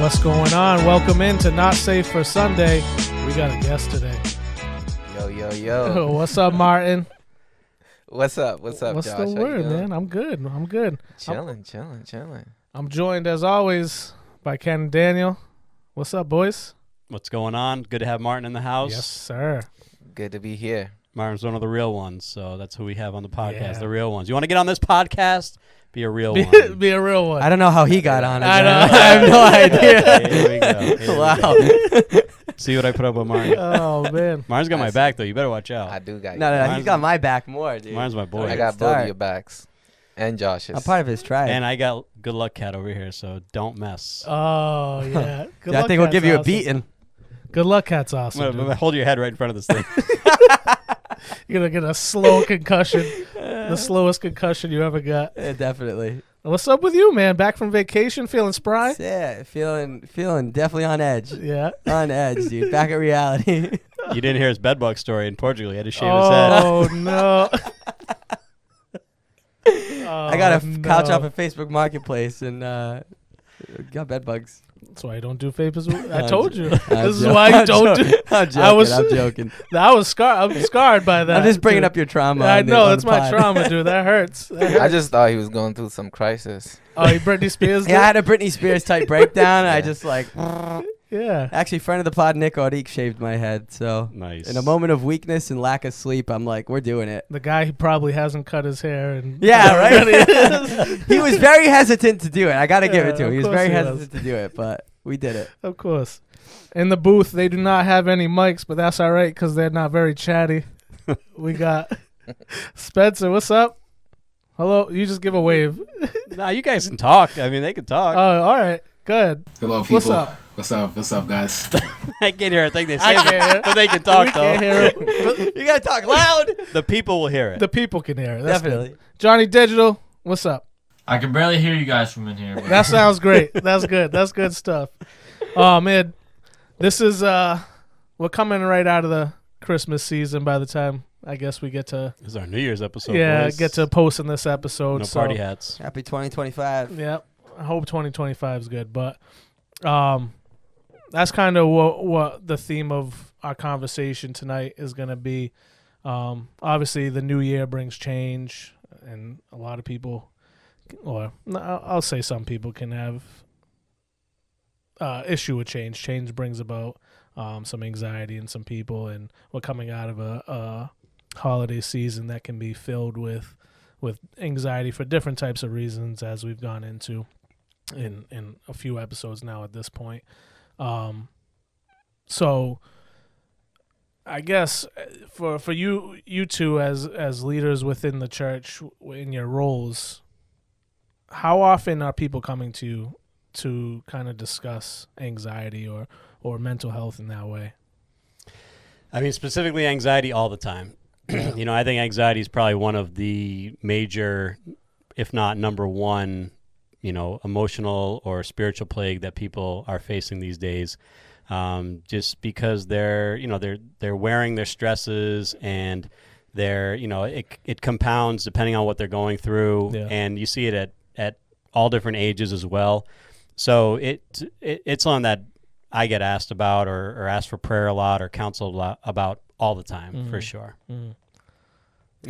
What's going on? Welcome into Not Safe for Sunday. We got a guest today. Yo. What's up, Martin? What's up, What's Josh? the word, man? I'm good. Chilling. I'm joined, as always, by Ken and Daniel. What's up, boys? What's going on? Good to have Martin in the house. Yes, sir. Good to be here. Martin's one of the real ones, so that's who we have on the podcast, Yeah. the real ones. You want to get on this podcast? Be a real one. Be a real one. I don't know how he got on it. I know. I have no idea. Here we go. Here we Wow. go. See what I put up with Martin? Oh, man. Martin's got my back, though. You better watch out. I do got you. No, he's got my back more, dude. Martin's my boy. I got both Start. of your backs. And Josh's. I'm part of his tribe. And I got Good Luck Cat over here, so don't mess. Oh, yeah. Good I luck, think we'll Cat's give you a awesome. beating. Good luck, Cat's I'm awesome. gonna dude. hold your head right in front of this thing. You're going to get a slow concussion. The slowest concussion you ever got. Yeah, definitely. What's up with you, man? Back from vacation, feeling spry? Yeah, feeling definitely on edge. Yeah. On edge, dude. Back at reality. You didn't hear his bedbug story in Portugal. He had to shave his head. Oh, no. I got a Oh, couch no. off of Facebook Marketplace and got bed bugs. That's why I don't do favors. I I'm told jo- you. I'm This is jo- why you I'm don't jo- do. I'm joking. I'm joking. I was scarred. I'm scarred by that. I'm just bringing dude. up your trauma. I on the- know on that's the my pod. trauma, dude. That hurts. That hurts. I just thought he was going through some crisis. Oh, you Britney Spears? Yeah, I did? had a Britney Spears type breakdown. And I Yeah. just like. Yeah. Actually, friend of the pod, Nick Odik, shaved my head. So Nice. in a moment of weakness and lack of sleep, I'm like, we're doing it. The guy who probably hasn't cut his hair and Yeah, right. He was very hesitant to do it. I got to give Yeah, it to him. of He was course very he hesitant was. to do it, but we did it. Of course. In the booth, they do not have any mics, but that's all right because they're not very chatty. We got Spencer. What's up? Hello. You just give a wave. Nah, you guys can talk. I mean, they can talk. Oh, all right. Good. Hello, people. What's up? What's up, guys? I can't hear a thing they I say, can't hear. but they can talk, We though. can't hear it. You got to talk loud. The people will hear it. The people can hear it. That's good. Definitely. Johnny Digital. What's up? I can barely hear you guys from in here. But That sounds great. That's good. That's good stuff. Oh man, this is we're coming right out of the Christmas season. By the time I guess we get to This is our New Year's episode. boys. get to posting this episode. no so, party hats. Happy 2025. yeah, I hope 2025 is good. But that's kind of what the theme of our conversation tonight is going to be. Obviously, the new year brings change, and a lot of people, or I'll say some people, can have issue with change. Change brings about some anxiety in some people, and we're coming out of a holiday season that can be filled with anxiety for different types of reasons, as we've gone into in a few episodes now at this point. So I guess for you two as leaders within the church in your roles, how often are people coming to you to kind of discuss anxiety or mental health in that way? I mean, specifically anxiety all the time. You know, I think anxiety is probably one of the major, if not number one, you know, emotional or spiritual plague that people are facing these days. Just because they're wearing their stresses, and they're, you know, it compounds depending on what they're going through. Yeah. And you see it at all different ages as well. So it's something that I get asked about or asked for prayer a lot or counseled a lot about all the time, for sure. Mm-hmm.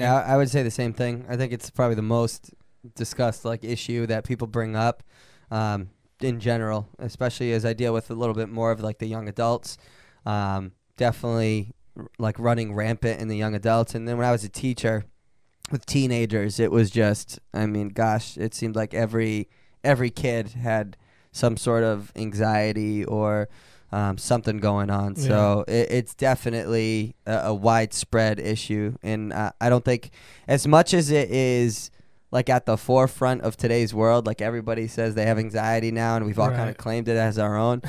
Yeah, I would say the same thing. I think it's probably the most discussed issue that people bring up in general, especially as I deal with a little bit more of the young adults. Definitely running rampant in the young adults. And then when I was a teacher with teenagers, it was just, I mean, gosh, it seemed like every kid had some sort of anxiety or something going on. Yeah. So it's definitely a widespread issue. And I don't think, as much as it is at the forefront of today's world, everybody says they have anxiety now, and we've all kind Right. of claimed it as our own,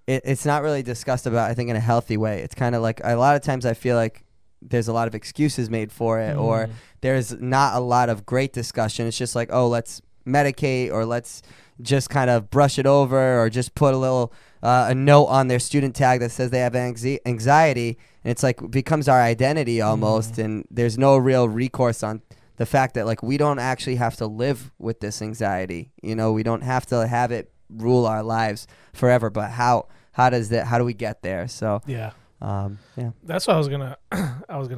it's not really discussed about, I think, in a healthy way. It's kind of a lot of times I feel like there's a lot of excuses made for it, or there's not a lot of great discussion. It's just oh, let's medicate, or let's just kind of brush it over, or just put a little a note on their student tag that says they have anxiety, and it's becomes our identity almost, and there's no real recourse on the fact that we don't actually have to live with this anxiety. You know, we don't have to have it rule our lives forever. But how do we get there? So Yeah. yeah. That's what I was gonna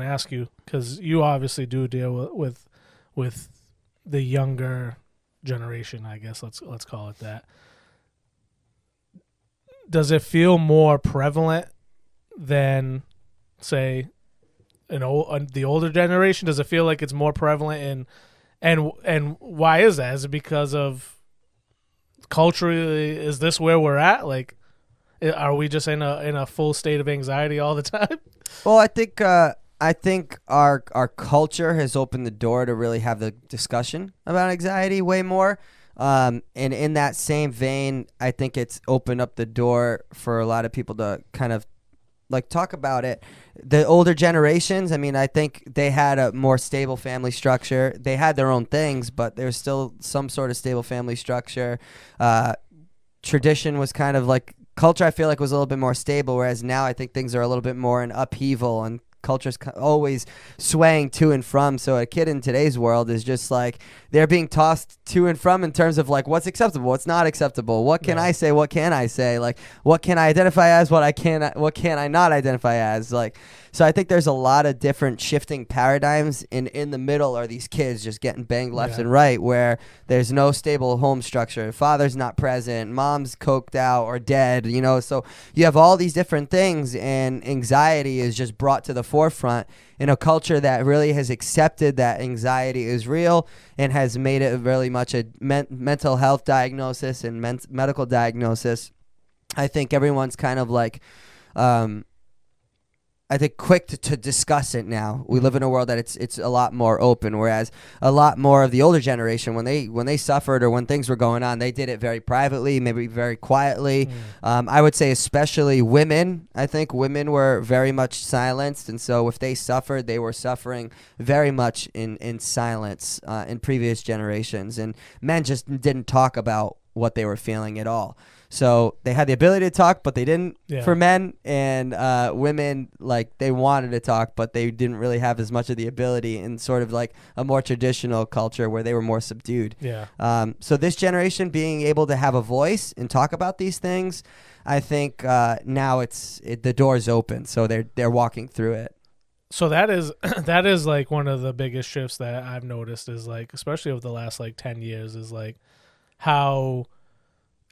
ask you, because you obviously do deal with the younger generation, I guess let's call it that. Does it feel more prevalent than, say, the older generation? Does it feel like it's more prevalent, and why is that? Is it because of culturally? Is this where we're at? Like, are we just in a full state of anxiety all the time? Well, I think our culture has opened the door to really have the discussion about anxiety way more. And in that same vein, I think it's opened up the door for a lot of people to kind of like talk about it. The older generations, I mean, I think they had a more stable family structure. They had their own things, but there's still some sort of stable family structure. Tradition was kind of like, culture I feel like was a little bit more stable, whereas now I think things are a little bit more in upheaval and culture's always swaying to and from. So a kid in today's world is just like, they're being tossed to and from in terms of like what's acceptable, what's not acceptable, what can I say, what can I say, like what can I identify as, what can I not identify as, like. So I think there's a lot of different shifting paradigms. In the middle are these kids just getting banged left and right, where there's no stable home structure, father's not present, mom's coked out or dead, so you have all these different things, and anxiety is just brought to the forefront in a culture that really has accepted that anxiety is real and has made it really much a mental health diagnosis and medical diagnosis. I think everyone's kind of like quick to discuss it now. We live in a world that it's a lot more open, whereas a lot more of the older generation, when they suffered or when things were going on, they did it very privately, maybe very quietly. I would say especially women. I think women were very much silenced, and so if they suffered, they were suffering very much in silence in previous generations, and men just didn't talk about what they were feeling at all. So they had the ability to talk, but they didn't for men, and women, like, they wanted to talk, but they didn't really have as much of the ability in sort of like a more traditional culture where they were more subdued. So this generation being able to have a voice and talk about these things, I think now the door's open, so they're walking through it. So that is like one of the biggest shifts that I've noticed, is like, especially over the last like 10 years, is like how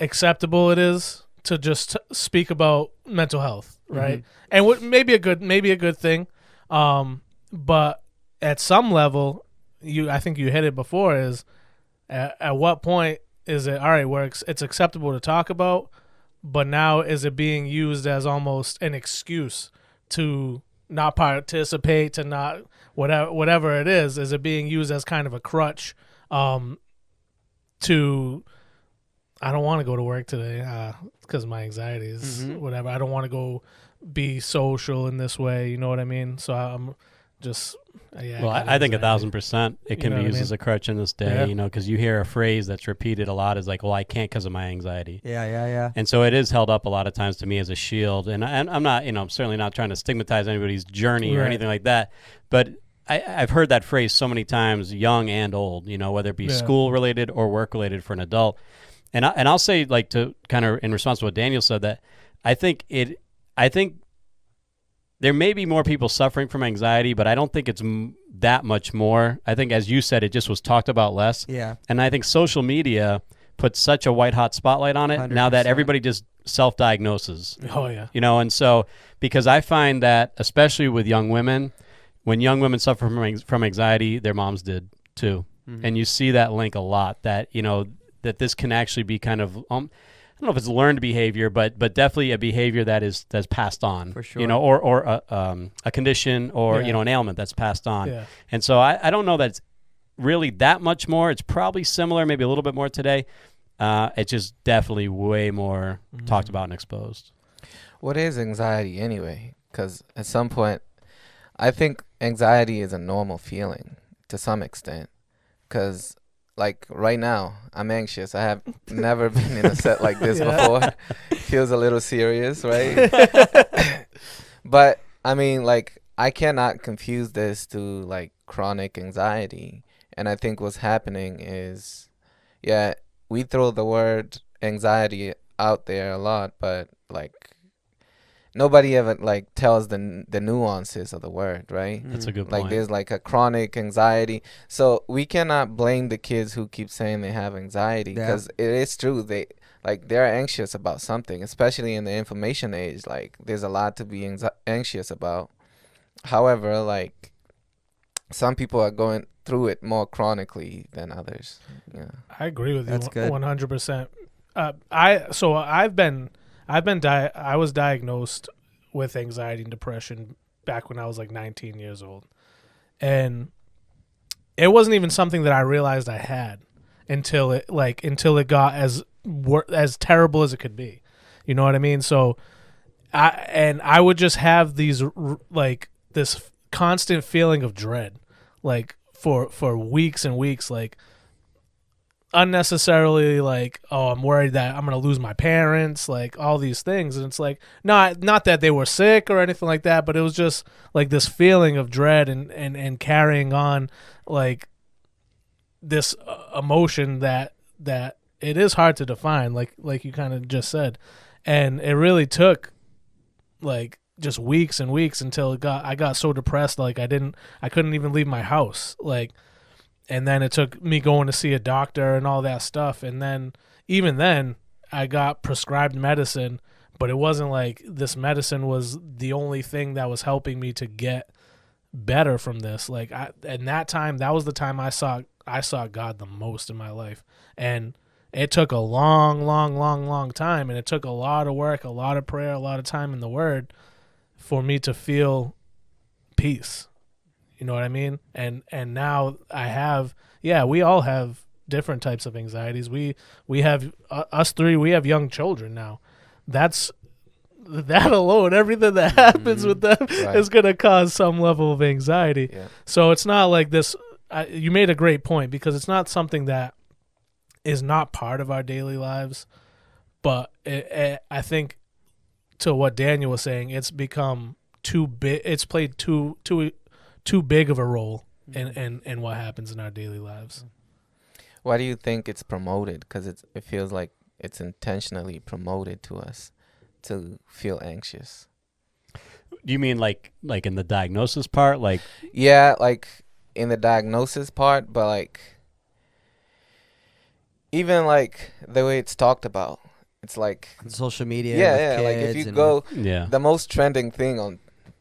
acceptable it is to just speak about mental health, right? And what maybe a good thing, but at some level, I think you hit it before, is at what point is it all right where it's acceptable to talk about, but now is it being used as almost an excuse to not participate, to not whatever it is it being used as kind of a crutch to, I don't want to go to work today because my anxiety is whatever. I don't want to go be social in this way. You know what I mean? So I'm just, Well, I think 1,000% it can be used as a crutch in this day, because you hear a phrase that's repeated a lot is like, well, I can't because of my anxiety. Yeah. And so it is held up a lot of times to me as a shield. And I'm not, I'm certainly not trying to stigmatize anybody's journey or anything like that. But I've heard that phrase so many times, young and old, whether it be school related or work related for an adult. And I'll say, like, to kind of in response to what Daniel said, that I think there may be more people suffering from anxiety, but I don't think it's that much more. I think, as you said, it just was talked about less. Yeah. And I think social media puts such a white hot spotlight on it 100%. now that everybody just self-diagnoses. Oh yeah. And so, because I find that especially with young women, when young women suffer from anxiety, their moms did too. And you see that link a lot, that that this can actually be kind of I don't know if it's learned behavior, but definitely a behavior that's passed on, for sure. Or a condition or an ailment that's passed on. Yeah. And so I don't know that it's really that much more. It's probably similar, maybe a little bit more today. It's just definitely way more talked about and exposed. What is anxiety anyway? Because at some point, I think anxiety is a normal feeling to some extent. Because, like, right now, I'm anxious. I have never been in a set like this before. Feels a little serious, right? But, I mean, like, I cannot confuse this to, like, chronic anxiety. And I think what's happening is, we throw the word anxiety out there a lot, but like nobody ever like tells the nuances of the word, right? That's a good Like point. there's like a chronic anxiety, so we cannot blame the kids who keep saying they have anxiety, Yeah. because it is true, they're anxious about something, especially in the information age. Like there's a lot to be anxious about. However, like some people are going through it more chronically than others. Yeah. I agree with you. That's good. 100%. I was diagnosed with anxiety and depression back when I was like 19 years old, and it wasn't even something that I realized I had until it got as terrible as it could be. You know what I mean? So I would just have these like this constant feeling of dread, like for weeks and weeks, like unnecessarily, like, oh, I'm worried that I'm gonna lose my parents, like all these things. And it's like not that they were sick or anything like that, but it was just like this feeling of dread and carrying on like this emotion that it is hard to define, like you kind of just said. And it really took like just weeks and weeks until I got so depressed, like I couldn't even leave my house, like. And then it took me going to see a doctor and all that stuff. And then, even then, I got prescribed medicine, but it wasn't like this medicine was the only thing that was helping me to get better from this. Like, and that time, that was the time I saw God the most in my life. And it took a long, long, long, long time. And it took a lot of work, a lot of prayer, a lot of time in the Word for me to feel peace. You know what I mean? And now I have, we all have different types of anxieties. We have us three. We have young children now. That alone, everything that happens with them is gonna cause some level of anxiety. Yeah. So it's not like this. You made a great point, because it's not something that is not part of our daily lives, but I think, to what Daniel was saying, it's become too big. It's played too big of a role in what happens in our daily lives. Why do you think it's promoted? Because it feels like it's intentionally promoted to us to feel anxious. Do you mean like in the diagnosis part? Like, Yeah, like in the diagnosis part, but like even like the way it's talked about, it's like On social media. yeah, with like if kids you and- go, yeah. the most trending thing on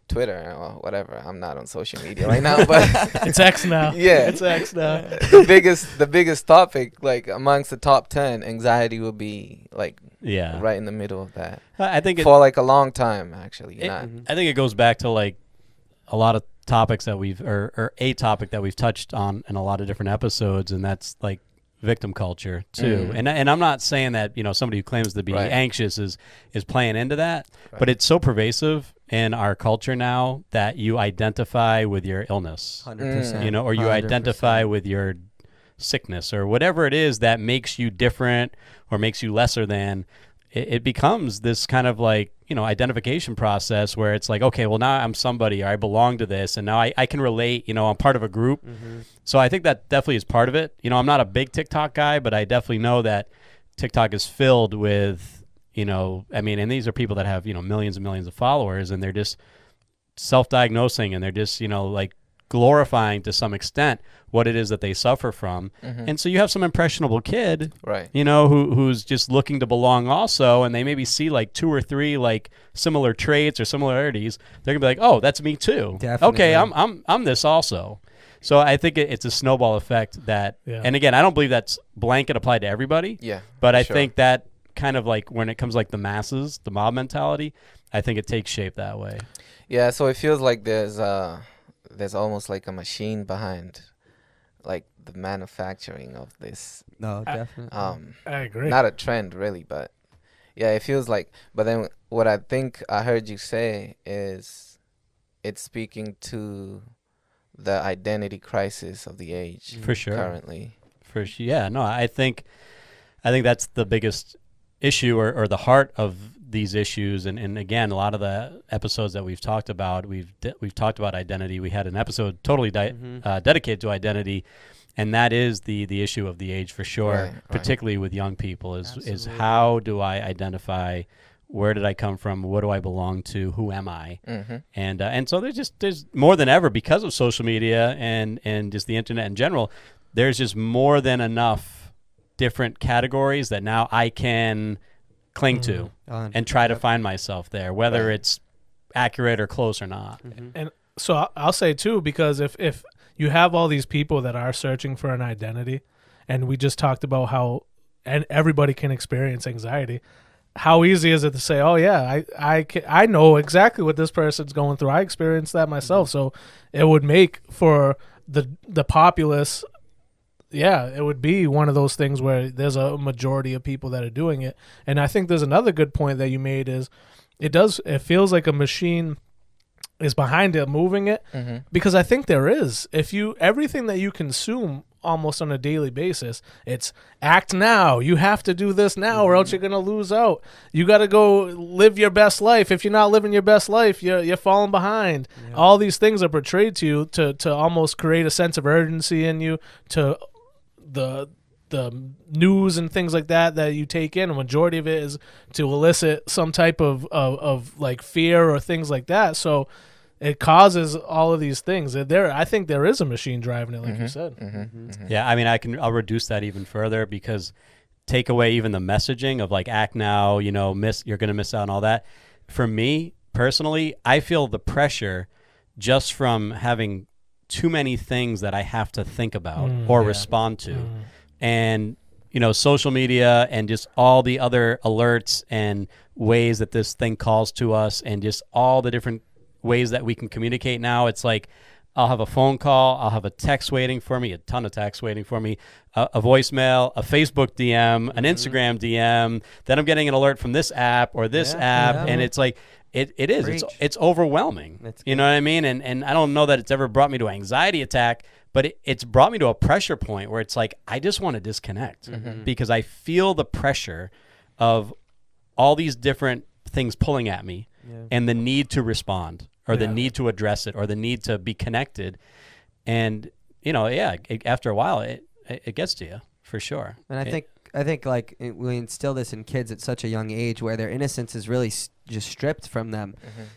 Twitter or whatever. I'm not on social media right now, but It's X now. Yeah. It's X now. the biggest topic, like amongst the top 10, anxiety will be like Yeah. right in the middle of that I think for like a long time, actually. It- Not I think it goes back to like a lot of topics that or a topic that we've touched on in a lot of different episodes, and that's like victim culture too. Mhm. And I'm not saying that, somebody who claims to be Right. anxious is playing into that, Right. but it's so pervasive in our culture now that you identify with your illness, 100%. or you 100%. identify with your sickness or whatever it is that makes you different or makes you lesser than. It becomes this kind of like, identification process where it's like, okay, well, now I'm somebody, or I belong to this, and now I can relate, I'm part of a group. Mm-hmm. So I think that definitely is part of it. I'm not a big TikTok guy, but I definitely know that TikTok is filled with, and these are people that have, millions and millions of followers, and they're just self-diagnosing, and they're just, like glorifying to some extent what it is that they suffer from. And so you have some impressionable kid, right. who's just looking to belong also, and they maybe see like 2 or 3 like similar traits or similarities. They're gonna be like, "Oh, that's me too." Definitely. Okay, I'm this also. So I think it's a snowball effect that, Yeah. and again, I don't believe that's blanket applied to everybody, Yeah, but I sure. think that kind of like when it comes like the masses, the mob mentality, I think it takes shape that way. Yeah, so it feels like there's almost like a machine behind like the manufacturing of this No, definitely. I agree. not a trend really, but yeah, it feels like. But then what I think I heard you say is it's speaking to the identity crisis of the age For sure. currently. For sure. Yeah, no, I think that's the biggest issue or the heart of these issues, and again, a lot of the episodes that we've talked about, we've talked about identity. We had an episode totally dedicated to identity, and that is the issue of the age for sure, Right. particularly with young people. Is Absolutely. how do I identify? Where did I come from? What do I belong to? Who am I? Mm-hmm. And so there's more than ever, because of social media and just the internet in general. There's just more than enough different categories that now I can cling to and try to find myself there, whether Right. it's accurate or close or not. And so I'll say too, because if you have all these people that are searching for an identity, and we just talked about how and everybody can experience anxiety, how easy is it to say, oh yeah, I know exactly what this person's going through. I experienced that myself. So it would make for the populace, yeah, it would be one of those things where there's a majority of people that are doing it. And I think there's another good point that you made is it feels like a machine is behind it, moving it, Mm-hmm. because I think there is. Everything that you consume almost on a daily basis, it's act now. You have to do this now, or else you're gonna lose out. You got to go live your best life. If you're not living your best life, you're falling behind. Yeah. All these things are portrayed to you to almost create a sense of urgency in you, to the news and things like that you take in. A majority of it is to elicit some type of like fear or things like that. So it causes all of these things. I think there is a machine driving it, like you said. Mm-hmm. Yeah, I mean, I'll reduce that even further, because take away even the messaging of like act now, you're going to miss out on all that. For me personally, I feel the pressure just from having too many things that I have to think about or respond to. And, social media and just all the other alerts and ways that this thing calls to us, and just all the different ways that we can communicate now. It's like I'll have a phone call, I'll have a text waiting for me, a ton of texts waiting for me, a voicemail, a Facebook DM, an Instagram DM. Then I'm getting an alert from this app or this app, and it's like it is. Preach. It's overwhelming. That's You know what I mean? And I don't know that it's ever brought me to an anxiety attack, but it's brought me to a pressure point where it's like I just want to disconnect because I feel the pressure of all these different things pulling at me, and the need to respond, or the need to address it, or the need to be connected. And after a while it gets to you for sure. And I think like we instill this in kids at such a young age where their innocence is really just stripped from them.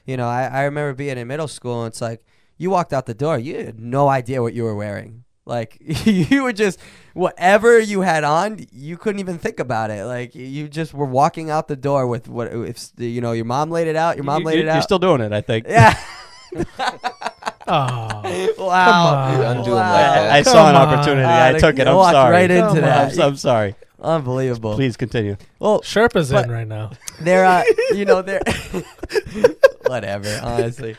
I remember being in middle school, and it's like you walked out the door, you had no idea what you were wearing. Like you were just whatever you had on, you couldn't even think about it. Like you just were walking out the door with what if your mom laid it out. Your mom laid it out. You're still doing it, I think. Yeah. Oh, Wow. You undo 'em Wow. like that. I saw an Come on. opportunity. I took it. I'm Walked sorry. right into Come that. I'm sorry. Unbelievable. Please continue. Well, Sherpa's But- in right now. they're they're whatever, honestly.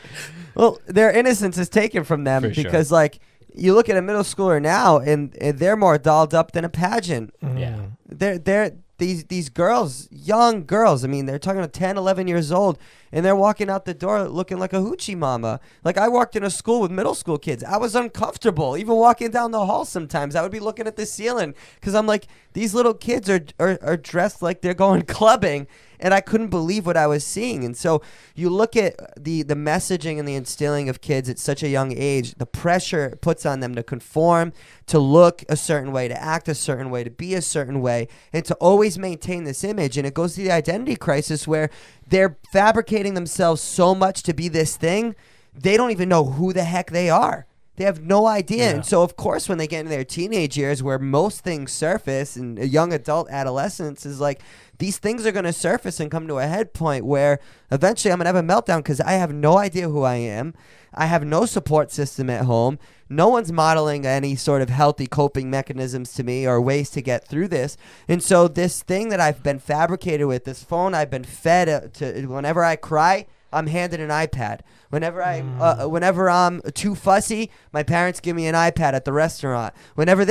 Well, their innocence is taken from them For sure. because like you look at a middle schooler now, and they're more dolled up than a pageant. Yeah. They're these girls, young girls. I mean, they're talking about 10, 11 years old, and they're walking out the door looking like a hoochie mama. Like I worked in a school with middle school kids. I was uncomfortable even walking down the hall. Sometimes I would be looking at the ceiling because I'm like, these little kids are dressed like they're going clubbing, and I couldn't believe what I was seeing. And so you look at the messaging and the instilling of kids at such a young age, the pressure it puts on them to conform, to look a certain way, to act a certain way, to be a certain way, and to always maintain this image. And it goes to the identity crisis where they're fabricating themselves so much to be this thing, they don't even know who the heck they are. They have no idea. Yeah. And so, of course, when they get into their teenage years where most things surface, and a young adult adolescence is like, these things are going to surface and come to a head point where eventually I'm going to have a meltdown because I have no idea who I am. I have no support system at home. No one's modeling any sort of healthy coping mechanisms to me or ways to get through this. And so this thing that I've been fabricated with, this phone I've been fed to, whenever I cry, I'm handed an iPad. Whenever I'm too fussy, my parents give me an iPad at the restaurant.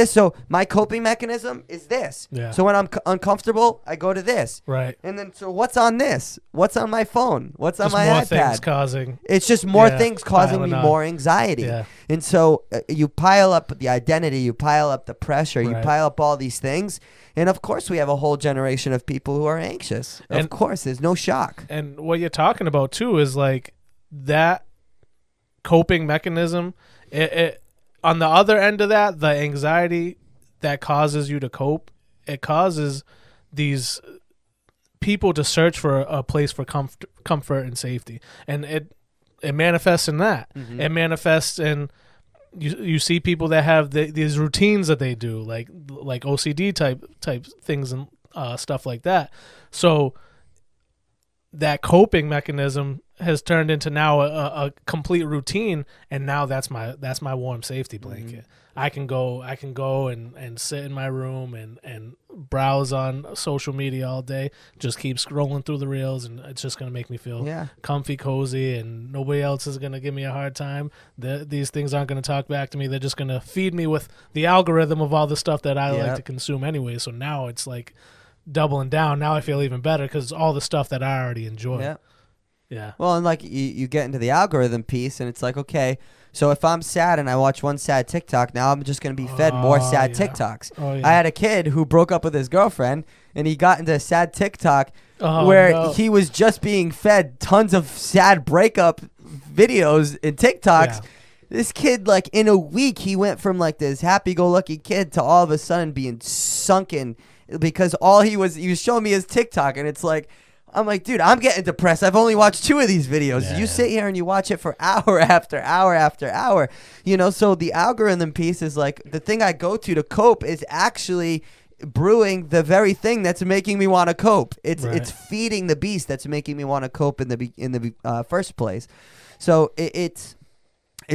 So my coping mechanism is this. Yeah. So when I'm uncomfortable, I go to this. Right. And then, so what's on this? What's on my phone? What's on Just my more iPad? things causing. It's just more Yeah, things causing me piling on. more anxiety. Yeah. And so you pile up the identity, you pile up the pressure, you Right. pile up all these things. And of course, we have a whole generation of people who are anxious. Of And- course, there's no shock. And what you're talking about too is like that coping mechanism. It on the other end of that, the anxiety that causes you to cope, it causes these people to search for a place for comfort and safety, and it manifests in that. Mhm. It manifests in you see people that have these routines that they do, like OCD type things and stuff like that. So that coping mechanism has turned into now a complete routine, and now that's my warm safety blanket. I can go and sit in my room and browse on social media all day, just keep scrolling through the reels, and it's just gonna make me feel comfy, cozy, and nobody else is gonna give me a hard time. These things aren't gonna talk back to me. They're just gonna feed me with the algorithm of all the stuff that I like to consume anyway. So now it's like doubling down. Now I feel even better because it's all the stuff that I already enjoy. Yeah. Yeah. Well, and like you get into the algorithm piece, and it's like, okay, so if I'm sad and I watch one sad TikTok, now I'm just going to be fed more sad TikToks. Oh, yeah. I had a kid who broke up with his girlfriend, and he got into a sad TikTok Oh, where no. he was just being fed tons of sad breakup videos and TikToks. Yeah. This kid, like in a week, he went from like this happy-go-lucky kid to all of a sudden being sunken because he was showing me his TikTok, and it's like, I'm like, dude, I'm getting depressed. I've only watched 2 of these videos. Yeah. You sit here and you watch it for hour after hour after hour. So the algorithm piece is like the thing I go to cope is actually brewing the very thing that's making me want to cope. It's feeding the beast that's making me want to cope in the first place. So it's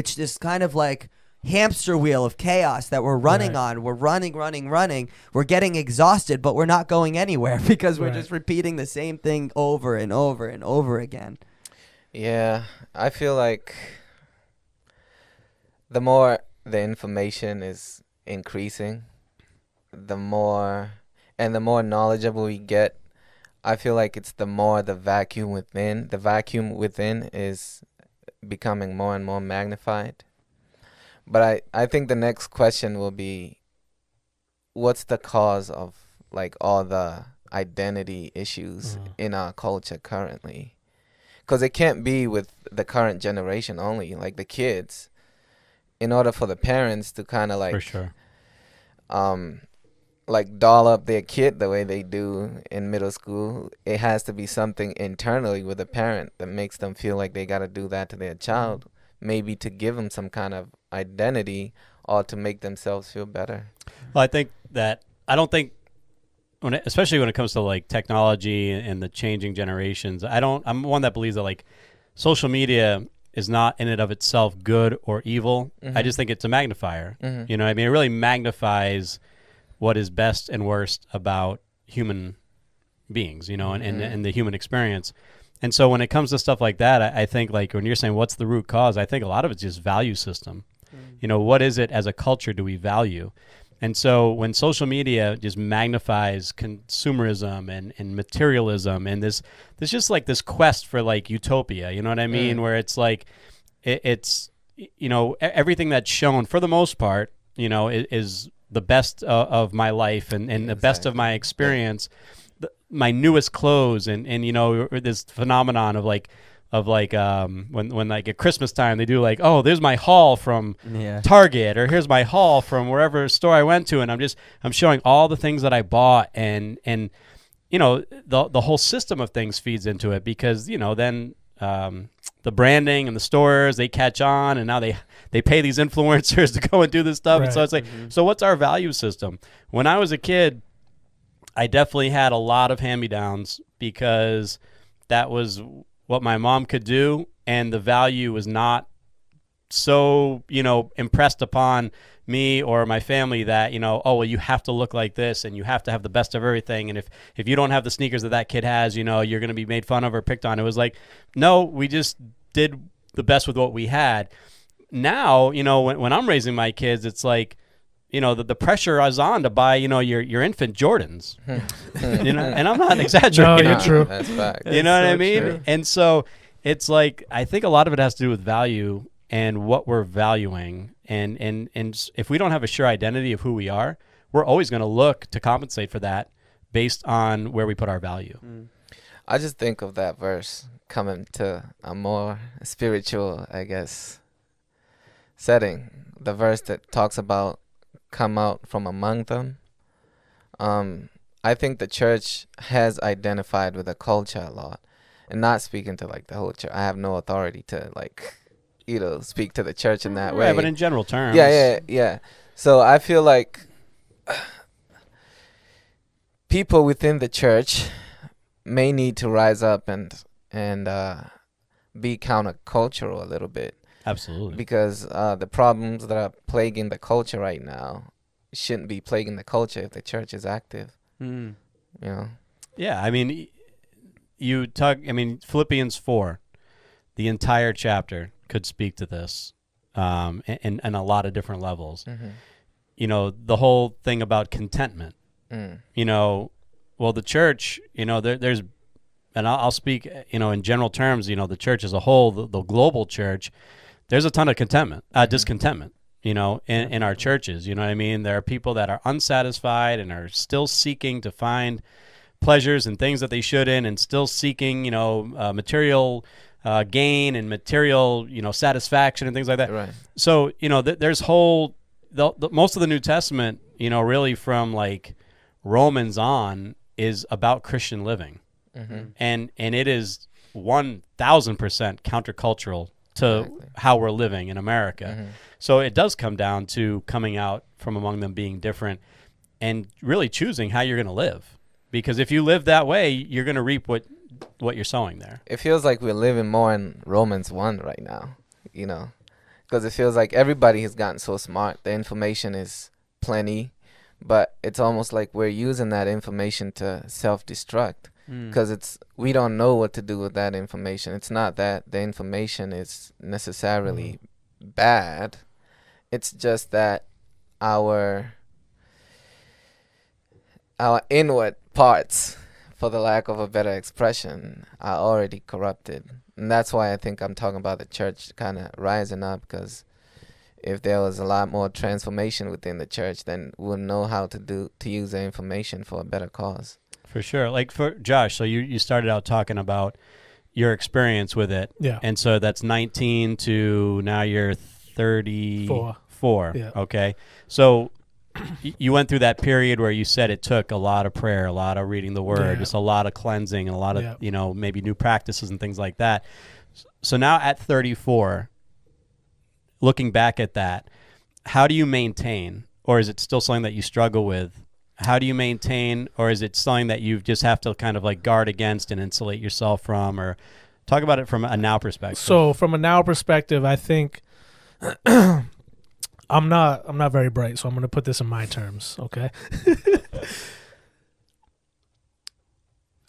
just kind of like hamster wheel of chaos that we're running on. We're running. We're getting exhausted, but we're not going anywhere because we're just repeating the same thing over and over and over again. Yeah, I feel like the more the information is increasing, the more knowledgeable we get, I feel like it's the more the vacuum within is becoming more and more magnified. But I think the next question will be, what's the cause of like all the identity issues in our culture currently? Because it can't be with the current generation only, like the kids. In order for the parents to kind of like, For sure. like doll up their kid the way they do in middle school, it has to be something internally with a parent that makes them feel like they got to do that to their child, maybe to give them some kind of identity or to make themselves feel better. Well, I don't think, especially when it comes to like technology and the changing generations, I'm one that believes that like social media is not in and of itself good or evil. I just think it's a magnifier. You know what I mean? It really magnifies what is best and worst about human beings, and the human experience. And so when it comes to stuff like that, I think like when you're saying what's the root cause, I think a lot of it's just value system. What is it as a culture do we value? And so when social media just magnifies consumerism and materialism and this just like this quest for like utopia, you know what I mean? Where it's like, it's everything that's shown for the most part, is the best of my life and the best of my experience, my newest clothes and this phenomenon of when like at Christmas time they do like, oh, there's my haul from Target, or here's my haul from wherever store I went to, and I'm showing all the things that I bought, and the whole system of things feeds into it, because then the branding and the stores, they catch on, and now they pay these influencers to go and do this stuff. And so it's like, so what's our value system? When I was a kid, I definitely had a lot of hand-me-downs because that was what my mom could do, and the value was not so, impressed upon me or my family that, oh, well, you have to look like this and you have to have the best of everything. And if you don't have the sneakers that kid has, you're going to be made fun of or picked on. It was like, no, we just did the best with what we had. Now, when I'm raising my kids, it's like, the pressure is on to buy, your infant Jordans, and I'm not exaggerating. No, you're true. That's fact. You know what I mean? true. And so it's like, I think a lot of it has to do with value and what we're valuing. And if we don't have a sure identity of who we are, we're always going to look to compensate for that based on where we put our value. I just think of that verse coming to a more spiritual, I guess, setting. The verse that talks about come out from among them. I think the church has identified with the culture a lot, and not speaking to like the whole church. I have no authority to like, speak to the church in that way. Right, but in general terms. Yeah. So I feel like people within the church may need to rise up and be countercultural a little bit. Absolutely. Because the problems that are plaguing the culture right now shouldn't be plaguing the culture if the church is active. Yeah, I mean, Philippians 4, the entire chapter could speak to this in a lot of different levels. The whole thing about contentment. Well, the church, there's, and I'll speak, in general terms, the church as a whole, the global church, there's a ton of discontentment, in our churches. You know what I mean? There are people that are unsatisfied and are still seeking to find pleasures and things that they shouldn't, and still seeking, material gain and material, satisfaction and things like that. Right. So, there's most of the New Testament, really from like Romans on is about Christian living. And it is 1,000% countercultural to how we're living in America. So it does come down to coming out from among them, being different, and really choosing how you're going to live. Because if you live that way, you're going to reap what you're sowing there. It feels like we're living more in Romans 1 right now, because it feels like everybody has gotten so smart. The information is plenty, but it's almost like we're using that information to self-destruct. Because we don't know what to do with that information. It's not that the information is necessarily bad. It's just that our inward parts, for the lack of a better expression, are already corrupted. And that's why I think I'm talking about the church kind of rising up, because if there was a lot more transformation within the church, then we'll know how to use the information for a better cause. For sure. Like for Josh, so you started out talking about your experience with it. Yeah. And so that's 19 to now you're 34. Yeah. Okay. So you went through that period where you said it took a lot of prayer, a lot of reading the word, just a lot of cleansing, and a lot of, maybe new practices and things like that. So now at 34, looking back at that, how do you maintain, or is it still something that you struggle with? How do you maintain, or is it something that you just have to kind of like guard against and insulate yourself from, or talk about it from a now perspective? So from a now perspective, I think I'm not very bright, so I'm going to put this in my terms, okay?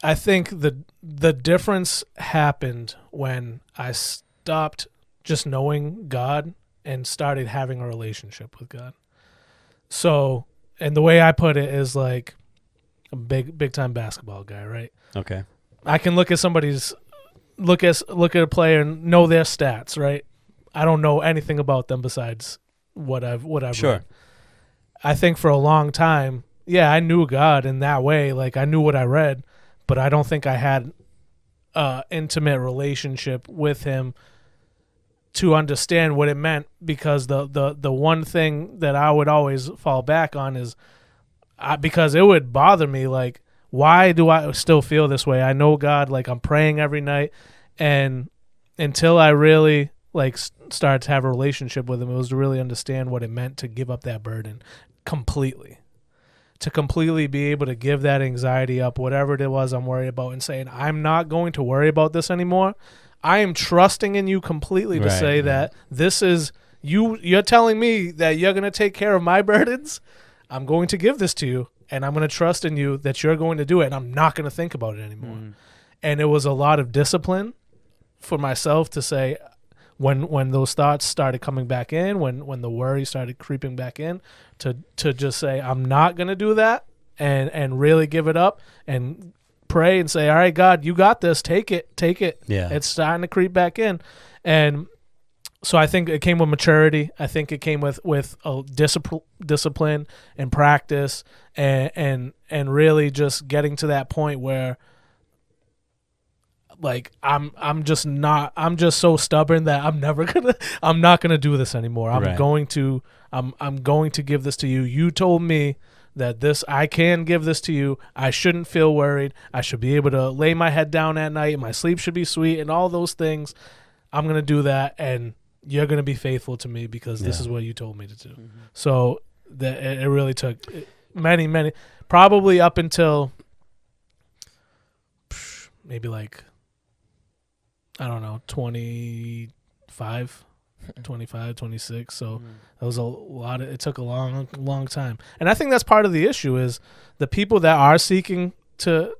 I think the difference happened when I stopped just knowing God and started having a relationship with God. So, and the way I put it is like a big time basketball guy, right? Okay. I can look at look at a player and know their stats, right? I don't know anything about them besides what I've Sure. read. I think for a long time, I knew God in that way. Like I knew what I read, but I don't think I had an intimate relationship with him to understand what it meant, because the one thing that I would always fall back on is because it would bother me, like, why do I still feel this way? I know God, like I'm praying every night, and until I really like started to have a relationship with him, it was to really understand what it meant to give up that burden completely, to completely be able to give that anxiety up, whatever it was I'm worried about, and saying, I'm not going to worry about this anymore. I am trusting in you completely to say that this is you're telling me that you're going to take care of my burdens. I'm going to give this to you, and I'm going to trust in you that you're going to do it, and I'm not going to think about it anymore. And it was a lot of discipline for myself to say, when those thoughts started coming back in, when the worry started creeping back in, to just say, I'm not going to do that, and really give it up and pray and say, all right, God, you got this. Take it. Yeah. It's starting to creep back in. And so I think it came with maturity. I think it came with a discipline and practice, and really just getting to that point where, like, I'm just so stubborn that I'm not gonna do this anymore. I'm Right. going to give this to you. You told me that I can give this to you. I shouldn't feel worried. I should be able to lay my head down at night. My sleep should be sweet, and all those things. I'm gonna do that, and you're going to be faithful to me because this is what you told me to do. Mm-hmm. So it really took many, probably up until maybe like, I don't know, 25, 26. So that was a lot. It took a long time. And I think that's part of the issue is the people that are seeking to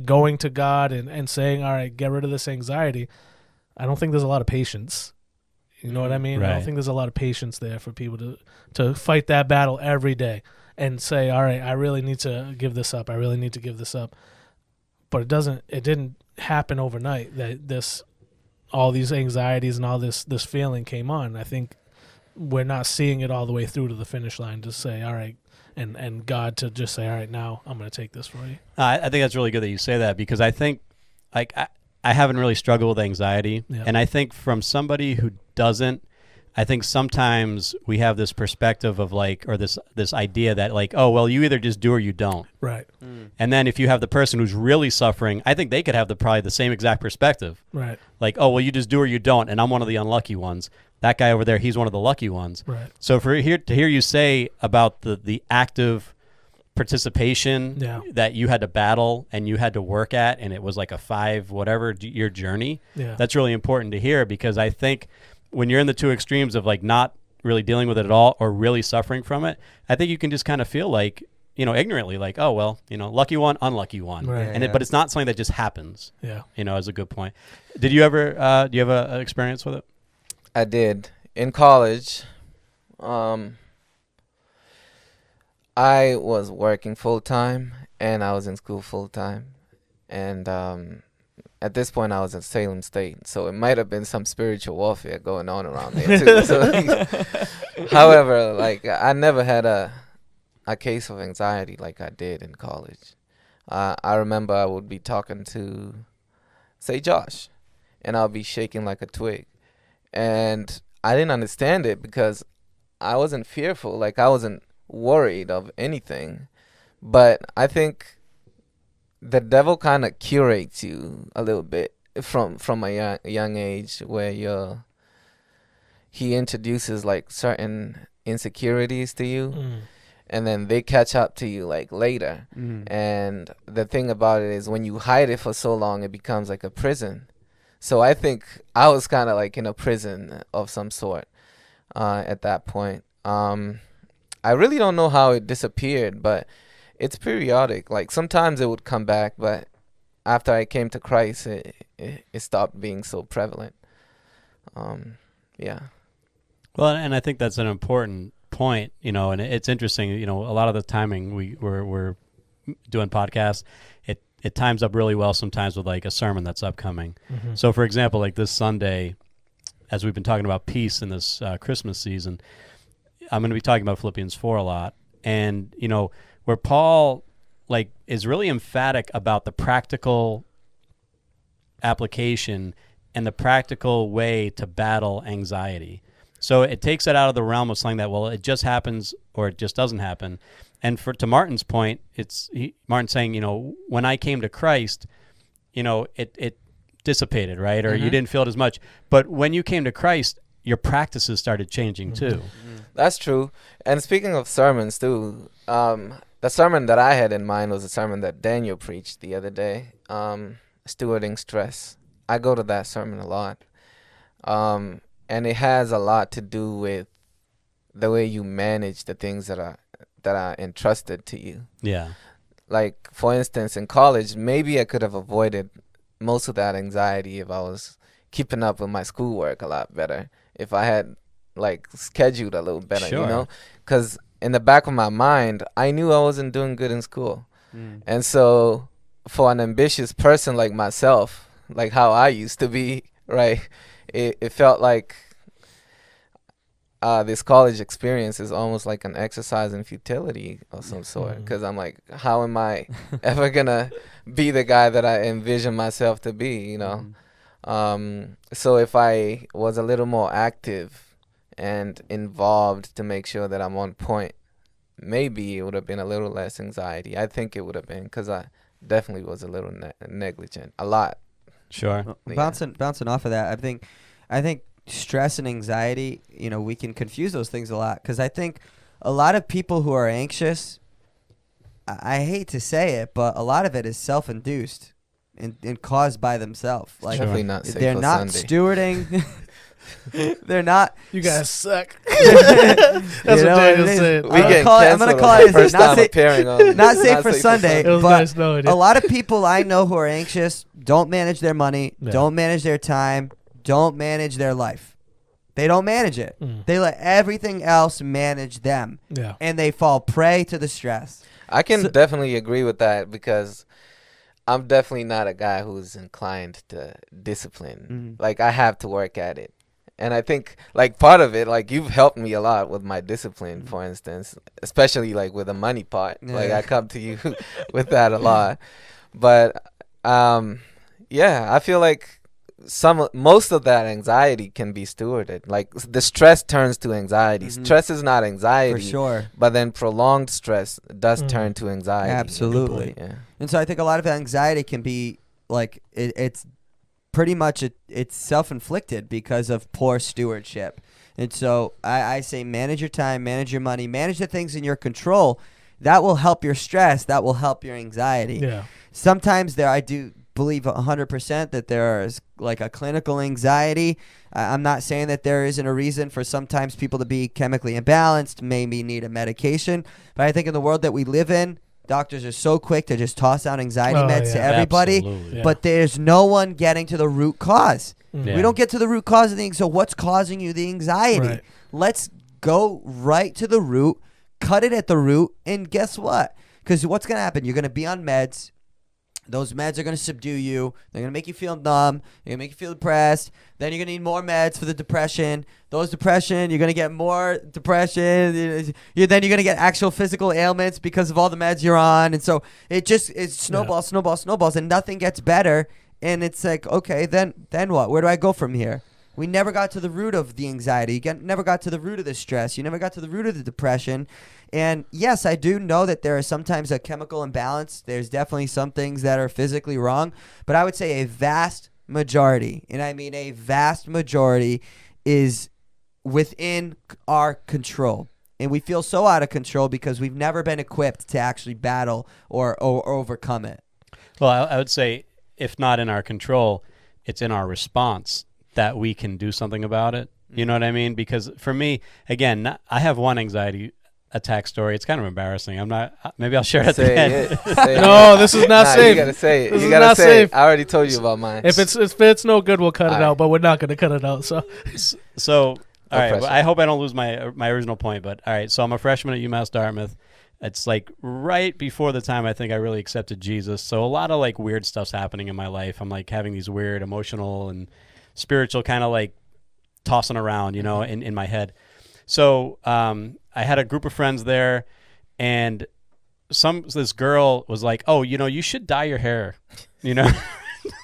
going to God and saying, all right, get rid of this anxiety. I don't think there's a lot of patience. You know what I mean? Right. I don't think there's a lot of patience there for people to fight that battle every day and say, all right, I really need to give this up. I really need to give this up. But it didn't happen overnight that all these anxieties and all this feeling came on. I think we're not seeing it all the way through to the finish line to say, all right, and God to just say, all right, now I'm going to take this for you. I think that's really good that you say that, because I think, like, I haven't really struggled with anxiety. Yeah. And I think from somebody who doesn't, I think sometimes we have this perspective of like, or this idea that like, oh, well, you either just do or you don't. Right. And then if you have the person who's really suffering, I think they could have probably the same exact perspective. Right. Like, oh, well, you just do or you don't, and I'm one of the unlucky ones. That guy over there, he's one of the lucky ones. Right. So to hear you say about the active participation that you had to battle and you had to work at, and it was like a 5-year journey, that's really important to hear, because I think when you're in the two extremes of like not really dealing with it at all or really suffering from it, I think you can just kind of feel like, ignorantly, like, oh, well, lucky one, unlucky one. Right. But it's not something that just happens. Yeah. Is a good point. Did you ever, do you have an experience with it? I did. In college, I was working full-time and I was in school full-time. And at this point, I was in Salem State. So it might have been some spiritual warfare going on around there, too. So, however, like, I never had a case of anxiety like I did in college. I remember I would be talking to, say, Josh, and I'll be shaking like a twig. And I didn't understand it because I wasn't fearful. Like, I wasn't worried of anything. But I think the devil kind of curates you a little bit from a young age, where he introduces like certain insecurities to you, and then they catch up to you like later. And the thing about it is, when you hide it for so long, it becomes like a prison. So I think I was kind of like in a prison of some sort at that point. I really don't know how it disappeared, but it's periodic. Like, sometimes it would come back, but after I came to Christ, it stopped being so prevalent. Yeah. Well, and I think that's an important point, and it's interesting, a lot of the timing we're doing podcasts, it times up really well sometimes with like a sermon that's upcoming. So for example, like this Sunday, as we've been talking about peace in this Christmas season, I'm going to be talking about Philippians 4 a lot. And, where Paul like is really emphatic about the practical application and the practical way to battle anxiety. So it takes it out of the realm of something that, well, it just happens or it just doesn't happen. And to Martin's point, Martin's saying, when I came to Christ, it dissipated, right? Or you didn't feel it as much. But when you came to Christ, your practices started changing too. That's true. And speaking of sermons too, the sermon that I had in mind was a sermon that Daniel preached the other day, stewarding stress. I go to that sermon a lot. And it has a lot to do with the way you manage the things that are entrusted to you. Yeah. Like, for instance, in college, maybe I could have avoided most of that anxiety if I was keeping up with my schoolwork a lot better if I had like scheduled a little better, Sure. you know? Because in the back of my mind, I knew I wasn't doing good in school. And so for an ambitious person like myself, like how I used to be, right, it felt like this college experience is almost like an exercise in futility of some sort. Because I'm like, how am I ever going to be the guy that I envision myself to be, you know? So if I was a little more active and involved to make sure that I'm on point, maybe it would have been a little less anxiety. I think it would have been, because I definitely was a little negligent, a lot. Sure. Yeah. Bouncing off of that, I think stress and anxiety, you know, we can confuse those things a lot, because I think a lot of people who are anxious, I hate to say it, but a lot of it is self-induced and caused by themselves. Like, Definitely not safe they're for not Sunday. stewarding. They're not. You guys suck. That's what Daniel said. We get I'm gonna call it first not time safe, appearing on not safe for Sunday. It was But nice knowing a you. lot of people I know who are anxious don't manage their money, Yeah. don't manage their time, don't manage their life. They don't manage it. They let everything else manage them, Yeah. and they fall prey to the stress. I can definitely agree with that, because I'm definitely not a guy who's inclined to discipline. Like, I have to work at it. And I think, like, part of it, like, you've helped me a lot with my discipline, for instance, especially, like, with the money part. Like, Yeah. I come to you with that a lot. But, yeah, I feel like most of that anxiety can be stewarded. Like, the stress turns to anxiety. Stress is not anxiety. For sure. But then prolonged stress does turn to anxiety. Absolutely. Yeah. And so I think a lot of anxiety can be like it's pretty much it's self-inflicted because of poor stewardship. And so I say manage your time, manage your money, manage the things in your control. That will help your stress. That will help your anxiety. Yeah. Sometimes I do believe 100% that there is like a clinical anxiety. I'm not saying that there isn't a reason for sometimes people to be chemically imbalanced, maybe need a medication. But I think in the world that we live in, doctors are so quick to just toss out anxiety meds to everybody. Absolutely. Yeah. But there's no one getting to the root cause. Yeah. We don't get to the root cause of things. So what's causing you the anxiety? Right. Let's go right to the root, cut it at the root, and guess what? Because what's going to happen? You're going to be on meds. Those meds are going to subdue you. They're going to make you feel numb. They're going to make you feel depressed. Then you're going to need more meds for the depression. Those depression, you're going to get more depression. Then you're going to get actual physical ailments because of all the meds you're on. And so it snowballs, and nothing gets better. And it's like, okay, then what? Where do I go from here? We never got to the root of the anxiety. Never got to the root of the stress. You never got to the root of the depression. And yes, I do know that there is sometimes a chemical imbalance. There's definitely some things that are physically wrong. But I would say a vast majority, and I mean a vast majority, is within our control. And we feel so out of control because we've never been equipped to actually battle or overcome it. Well, I would say if not in our control, it's in our response that we can do something about it. You know what I mean? Because for me, again, I have one anxiety attack story. It's kind of embarrassing. I'm not. Maybe I'll share it at the end. No, this is not safe. You gotta say it. This You is gotta not say safe. it. I already told you about mine. If it's no good, we'll cut it Alright. out. But we're not gonna cut it out. So So, all right. pressure. Well, I hope I don't lose my original point. But all right. So I'm a freshman at UMass Dartmouth. It's like right before the time I think I really accepted Jesus. So a lot of like weird stuff's happening in my life. I'm like having these weird emotional and spiritual kind of like tossing around, you know, in my head. So I had a group of friends there, and this girl was like, "Oh, you know, you should dye your hair," you know.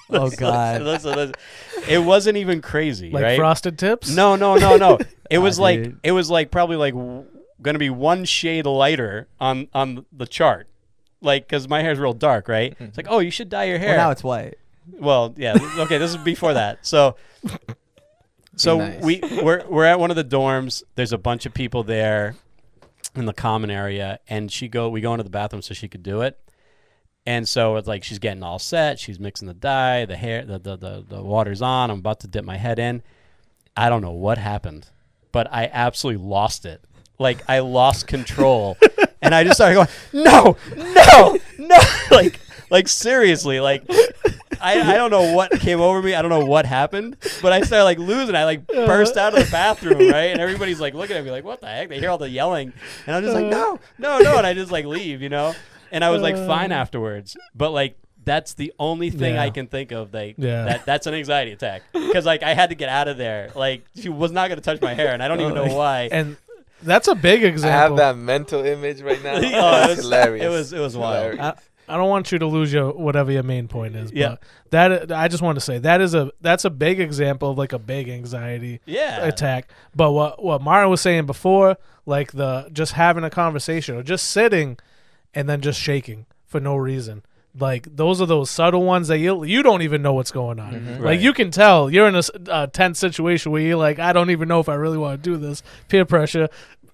Oh, God. Listen. It wasn't even crazy, like right? frosted tips. No. It was like dude. it was like probably like going to be one shade lighter on the chart, like because my hair's real dark, right? It's like, oh, you should dye your hair. Well, now it's white. Well, yeah. Okay, this is before that. So Nice. we're at one of the dorms. There's a bunch of people there in the common area, and we go into the bathroom so she could do it. And so it's like she's getting all set. She's mixing the dye, the hair, the water's on. I'm about to dip my head in. I don't know what happened, but I absolutely lost it. Like I lost control, and I just started going, no, like seriously, like I don't know what came over me. I don't know what happened, but I started like losing. I like burst out of the bathroom, right? And everybody's like looking at me like, what the heck? They hear all the yelling. And I'm just like, no. And I just like leave, And I was like fine afterwards. But like, that's the only thing I can think of. That's an anxiety attack. Because like I had to get out of there. Like she was not going to touch my hair, and I don't even know why. And that's a big example. I have that mental image right now. It was hilarious. It was wild. I don't want you to lose whatever your main point is. Yeah. But that I just want to say that's a big example of like a big anxiety attack. But what Mara was saying before, like the just having a conversation or just sitting and then just shaking for no reason. Like those are those subtle ones that you don't even know what's going on. Mm-hmm. Like you can tell you're in a tense situation where you're like, I don't even know if I really want to do this. Peer pressure.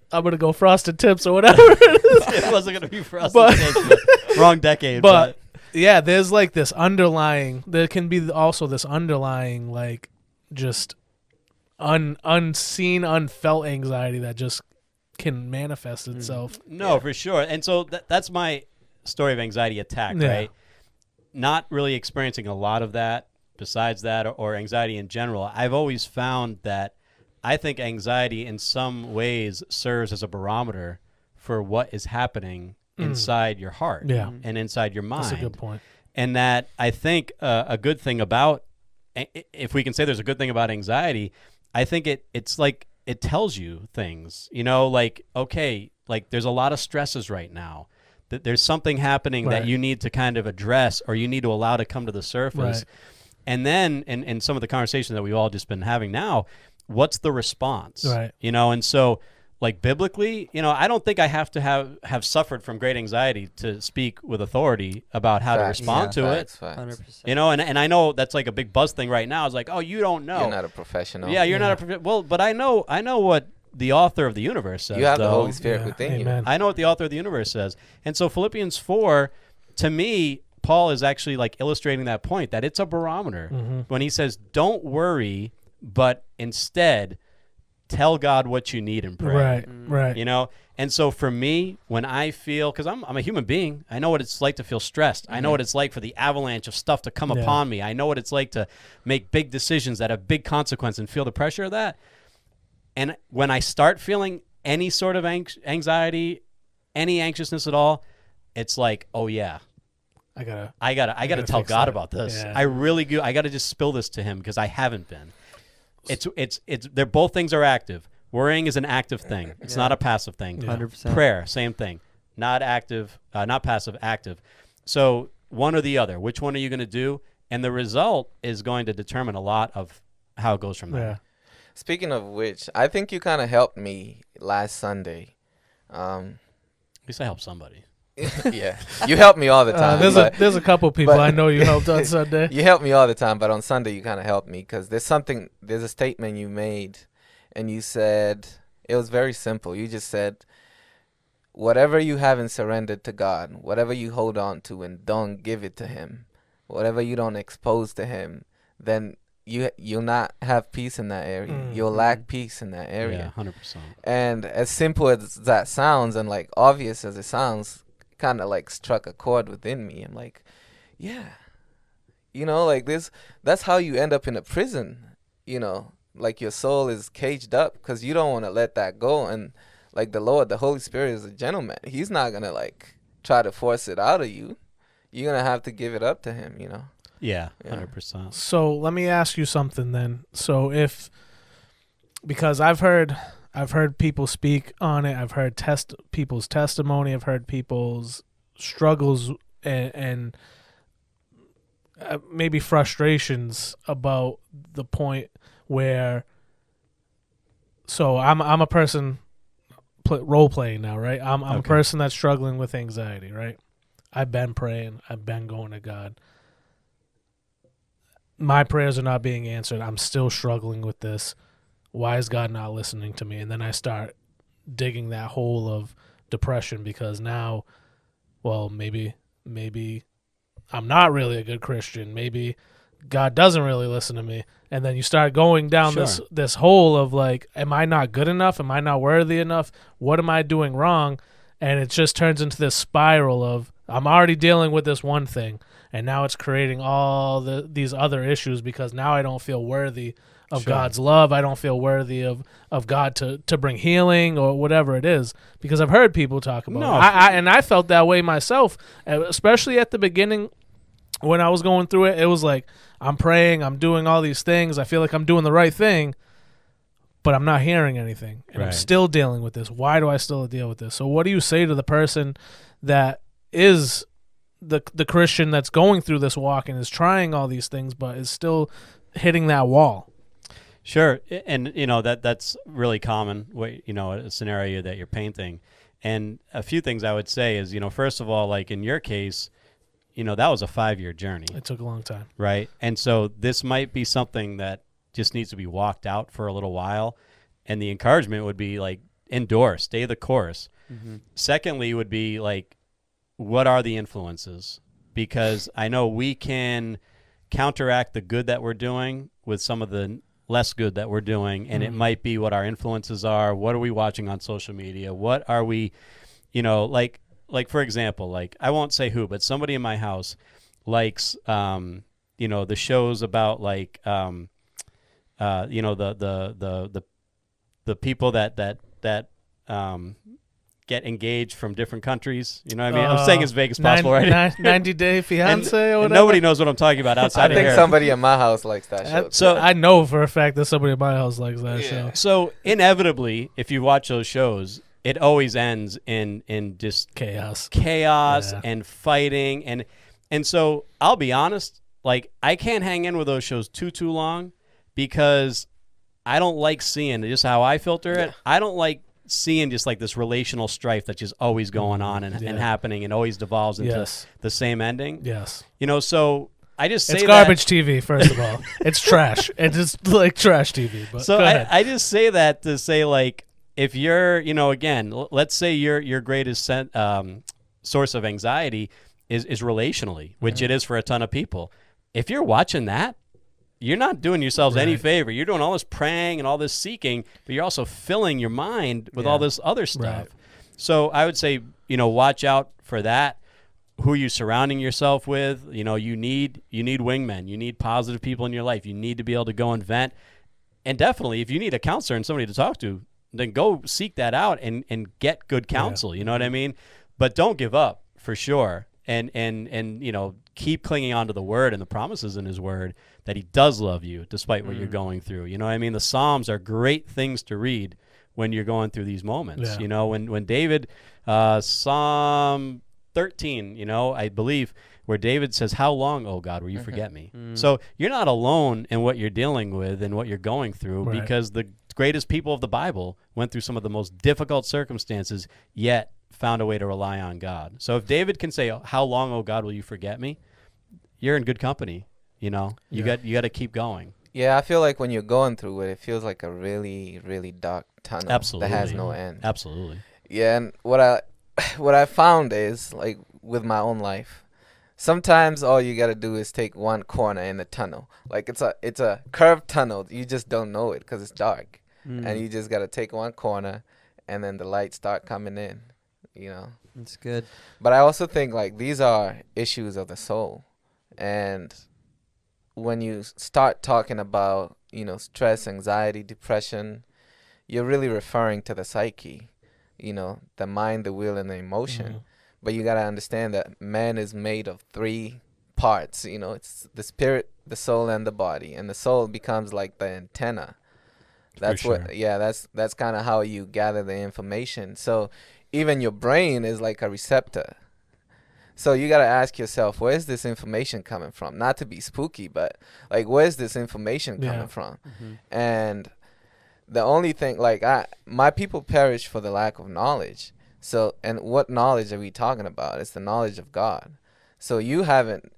I'm gonna go Frosted Tips or whatever. It wasn't gonna be Frosted Tips. But wrong decade. But yeah, there's like this underlying. There can be also this underlying like just unseen, unfelt anxiety that just can manifest itself. No, for sure. And so that's my story of anxiety attack, right? Not really experiencing a lot of that besides that or anxiety in general. I've always found that I think anxiety in some ways serves as a barometer for what is happening inside your heart and inside your mind. That's a good point. And that I think a good thing about, if we can say there's a good thing about anxiety, I think it's like it tells you things, like, okay, like there's a lot of stresses right now. There's something happening that you need to kind of address or you need to allow to come to the surface. Right. And then in some of the conversations that we've all just been having now, what's the response? Right. And so like biblically, I don't think I have to have suffered from great anxiety to speak with authority about how to respond to it. 100%. And I know that's like a big buzz thing right now. It's like, oh, you don't know. You're not a professional. Yeah, you're not a professional. Well, but I know what the author of the universe says. You have the Holy Spirit within you. I know what the author of the universe says. And so Philippians 4, to me, Paul is actually like illustrating that point, that it's a barometer when he says, don't worry, but instead tell God what you need and pray. Right. And so for me, when I feel, because I'm a human being, I know what it's like to feel stressed. I know what it's like for the avalanche of stuff to come upon me. I know what it's like to make big decisions that have big consequences and feel the pressure of that. And when I start feeling any sort of anxiety, any anxiousness at all, it's like, oh yeah, I gotta tell God about this. Yeah. I really do. I gotta just spill this to Him because I haven't been. It's they're both things are active. Worrying is an active thing. It's not a passive thing. 100%. Prayer, same thing. Not active, not passive, active. So one or the other. Which one are you going to do? And the result is going to determine a lot of how it goes from there. Yeah. Speaking of which, I think you kind of helped me last Sunday. At least I helped somebody. Yeah, you help me all the time. There's a couple people I know you helped on Sunday. You help me all the time, but on Sunday you kind of helped me because there's a statement you made, and you said, it was very simple. You just said, whatever you haven't surrendered to God, whatever you hold on to and don't give it to Him, whatever you don't expose to Him, then you'll not have peace in that area. You'll lack peace in that area. Yeah, 100%. And as simple as that sounds and like obvious as it sounds, kind of like struck a chord within me. I'm like, yeah, like this, that's how you end up in a prison, like your soul is caged up because you don't want to let that go. And like the Holy Spirit is a gentleman. He's not going to like try to force it out of you. You're going to have to give it up to Him, Yeah, 100%. So let me ask you something then. So because I've heard people speak on it. I've heard people's testimony. I've heard people's struggles and maybe frustrations about the point where. So I'm a person role playing now, right? I'm a person that's struggling with anxiety, right? I've been praying. I've been going to God. My prayers are not being answered. I'm still struggling with this. Why is God not listening to me? And then I start digging that hole of depression because now, well, maybe I'm not really a good Christian. Maybe God doesn't really listen to me. And then you start going down this hole of like, am I not good enough? Am I not worthy enough? What am I doing wrong? And it just turns into this spiral of I'm already dealing with this one thing. and now it's creating all these other issues because now I don't feel worthy of Sure. God's love. I don't feel worthy of God to bring healing or whatever it is, because I've heard people talk about No, it. And I felt that way myself, especially at the beginning when I was going through it. It was like, I'm praying, I'm doing all these things, I feel like I'm doing the right thing, but I'm not hearing anything, and I'm Right. still dealing with this. Why do I still deal with this? So what do you say to the person that is the Christian that's going through this walk and is trying all these things but is still hitting that wall? Sure, and that's really common. A scenario that you're painting, and a few things I would say is, first of all, like in your case, that was a 5-year journey, It took a long time. right? And so this might be something that just needs to be walked out for a little while, and the encouragement would be like endure, stay the course. Mm-hmm. Secondly, would be like, what are the influences? Because I know we can counteract the good that we're doing with some of the less good that we're doing, and it might be what our influences are. What are we watching on social media? What are we, like for example, like I won't say who, but somebody in my house likes, the shows about like, the people that get engaged from different countries. You know what I mean? I'm saying as vague as possible, right? 90 Day Fiance or And whatever. nobody knows what I'm talking about I outside of think here. somebody in my house likes that show. So I know for a fact that somebody in my house likes that show. So inevitably, if you watch those shows, it always ends in just Chaos. chaos Yeah. and fighting, and so I'll be honest, like I can't hang in with those shows too long because I don't like seeing just how I filter it. I don't like seeing just like this relational strife that's just always going on and happening and always devolves into the same ending. Yes. So I just say It's garbage TV, first of all. It's trash. It's just like trash TV. But So go ahead. I just say that to say, like, if you're, again, let's say your greatest source of anxiety is relationally, which it is for a ton of people. If you're watching that, you're not doing yourselves any favor. You're doing all this praying and all this seeking, but you're also filling your mind with all this other stuff. Right. So I would say, watch out for that. Who you surrounding yourself with? You need wingmen. You need positive people in your life. You need to be able to go and vent. And definitely, if you need a counselor and somebody to talk to, then go seek that out and get good counsel. You know what I mean? But don't give up, for sure. And keep clinging on to the word and the promises in his word that he does love you despite what you're going through. You know what I mean? The Psalms are great things to read when you're going through these moments. Yeah. When David, Psalm 13, I believe, where David says, "How long, oh God, will you forget me?" So you're not alone in what you're dealing with and what you're going through, because the greatest people of the Bible went through some of the most difficult circumstances, yet found a way to rely on God. So if David can say, "How long, oh God, will you forget me?" You're in good company. You got to keep going. Yeah, I feel like when you're going through it, it feels like a really, really dark tunnel Absolutely. that has no end. Absolutely. Yeah, and what I found is, like, with my own life, sometimes all you gotta do is take one corner in the tunnel. Like it's a curved tunnel. You just don't know it because it's dark, and you just gotta take one corner, and then the lights start coming in. That's good. But I also think, like, these are issues of the soul, and when you start talking about stress, anxiety, depression, you're really referring to the psyche. The mind, the will, and the emotion. But you got to understand that man is made of 3 parts. It's the spirit, the soul, and the body. And the soul becomes like the antenna. That's that's kind of how you gather the information. So even your brain is like a receptor. So you got to ask yourself, where's this information coming from? Not to be spooky, but like, where's this information coming from? And the only thing, like, my people perish for the lack of knowledge. So, and what knowledge are we talking about? It's the knowledge of God. So you haven't.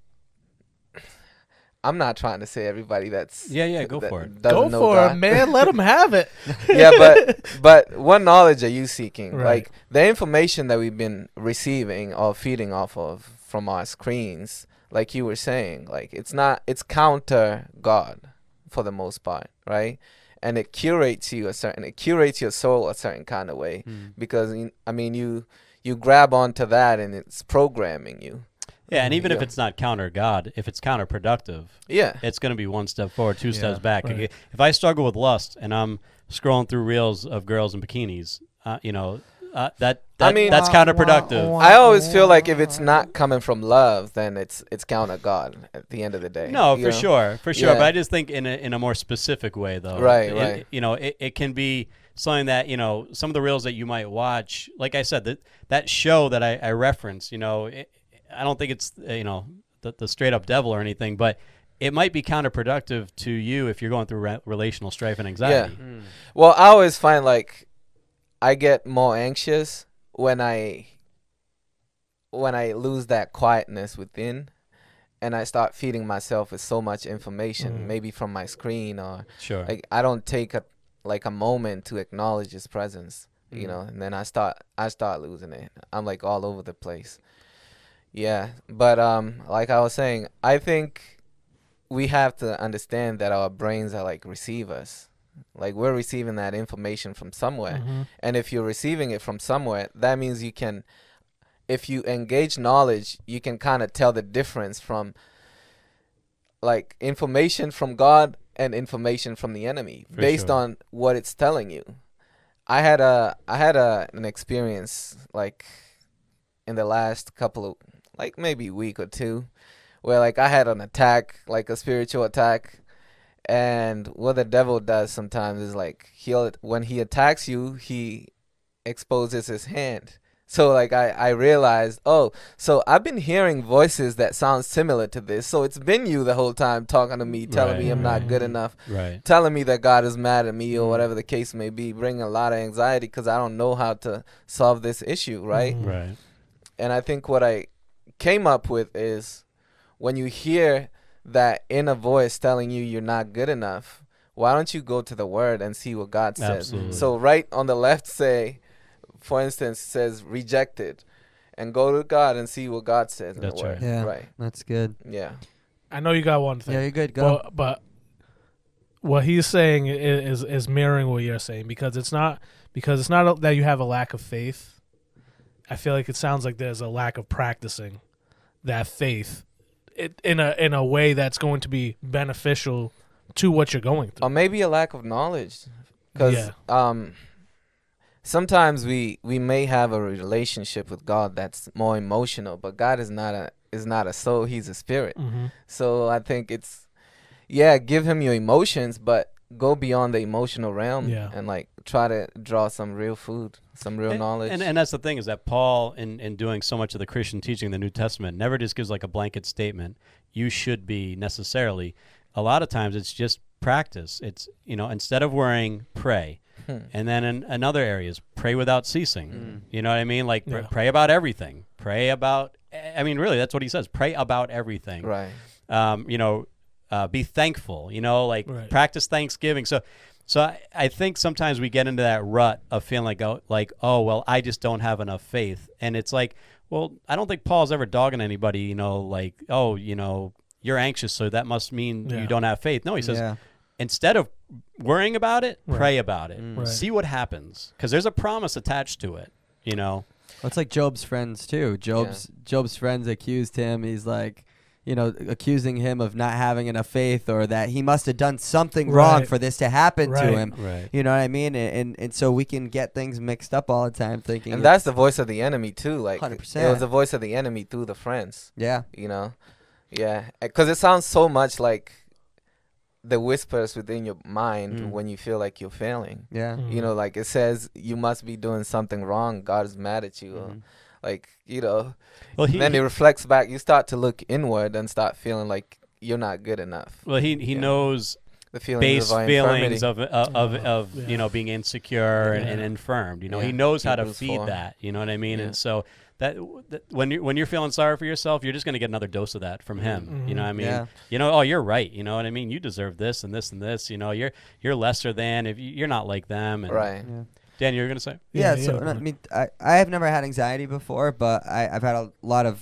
I'm not trying to say everybody that's Go for it. Go know for God. it, man. Let them have it. Yeah, but what knowledge are you seeking? Right. Like, the information that we've been receiving or feeding off of from our screens, like you were saying, like, it's counter God for the most part, right? And it curates you it curates your soul a certain kind of way, because you grab onto that and it's programming you. Yeah, and even if Yeah. it's not counter God, if it's counterproductive, Yeah. it's going to be one step forward, two Yeah, steps back. right. If I struggle with lust and I'm scrolling through reels of girls in bikinis, I mean- that's counterproductive. I always feel like if it's not coming from love, then it's counter God at the end of the day. No, you for know? sure, for sure. Yeah. But I just think in a more specific way, though. Right, It- right. it can be something that some of the reels that you might watch. Like I said, that show that I reference. I don't think it's the straight up devil or anything, but it might be counterproductive to you if you're going through relational strife and anxiety. Well, I always find like I get more anxious when I lose that quietness within, and I start feeding myself with so much information, maybe from my screen, or Sure. like I don't take a moment to acknowledge his presence, and then I start losing it. I'm like all over the place. Yeah, but like I was saying, I think we have to understand that our brains are like receivers. Like we're receiving that information from somewhere. And if you're receiving it from somewhere, that means if you engage knowledge, you can kind of tell the difference from like information from God and information from the enemy For based sure. on what it's telling you. I had an experience like in the last couple of like maybe week or two where like I had an attack, like a spiritual attack. And what the devil does sometimes is like when he attacks you, he exposes his hand. So like I realized, so I've been hearing voices that sound similar to this. So it's been you the whole time talking to me, telling me I'm not good enough, Right. telling me that God is mad at me or whatever the case may be, bringing a lot of anxiety because I don't know how to solve this issue, right? Right. And I think what I came up with is when you hear that inner voice telling you you're not good enough, why don't you go to the word and see what God says? Absolutely. So right on the left for instance, says rejected, and go to God and see what God says in That's the word. Yeah, Right. that's good. Yeah. I know you got one thing. Yeah, you're good. Go. But what he's saying is mirroring what you're saying because it's not that you have a lack of faith. I feel like it sounds like there's a lack of practicing that faith in a way that's going to be beneficial to what you're going through. Or maybe a lack of knowledge, because sometimes we may have a relationship with God that's more emotional, but God is not a soul; He's a spirit. So I think it's give Him your emotions, but go beyond the emotional realm and like try to draw some real food, some real knowledge. And that's the thing is that Paul, in doing so much of the Christian teaching in the New Testament, never just gives like a blanket statement. You should be necessarily. A lot of times it's just practice. It's instead of worrying, pray. And then in other areas, pray without ceasing. You know what I mean? Like pray about everything. Pray about. I mean, really, that's what he says. Pray about everything. Right. Be thankful. Practice Thanksgiving. So I think sometimes we get into that rut of feeling like oh well, I just don't have enough faith, and it's like, well, I don't think Paul's ever dogging anybody. Like you're anxious, so that must mean you don't have faith. No, he says. Instead of worrying about it, pray about it. Right. See what happens, because there's a promise attached to it. Well, it's like Job's friends too. Job's friends accused him. He's like, accusing him of not having enough faith, or that he must have done something wrong for this to happen to him. Right. You know what I mean? And so we can get things mixed up all the time, thinking. And that's the voice of the enemy too. Like 100%. it was the voice of the enemy through the friends. Yeah. Because it sounds so much like the whispers within your mind when you feel like you're failing. Yeah. Like it says you must be doing something wrong. God is mad at you. Well, then it reflects back. You start to look inward and start feeling like you're not good enough. Well, he knows the feelings base of our feelings infirmity. of being insecure and infirmed. He knows how to Hebrews feed 4. that. You know what I mean? Yeah. And so that when you're feeling sorry for yourself, you're just going to get another dose of that from him. You know what I mean? Yeah. Oh, you're right. You know what I mean? You deserve this and this and this. You're lesser than if you're not like them. And Right. Yeah. Dan, you were going to say? Yeah, so I mean, I have never had anxiety before, but I've had a lot of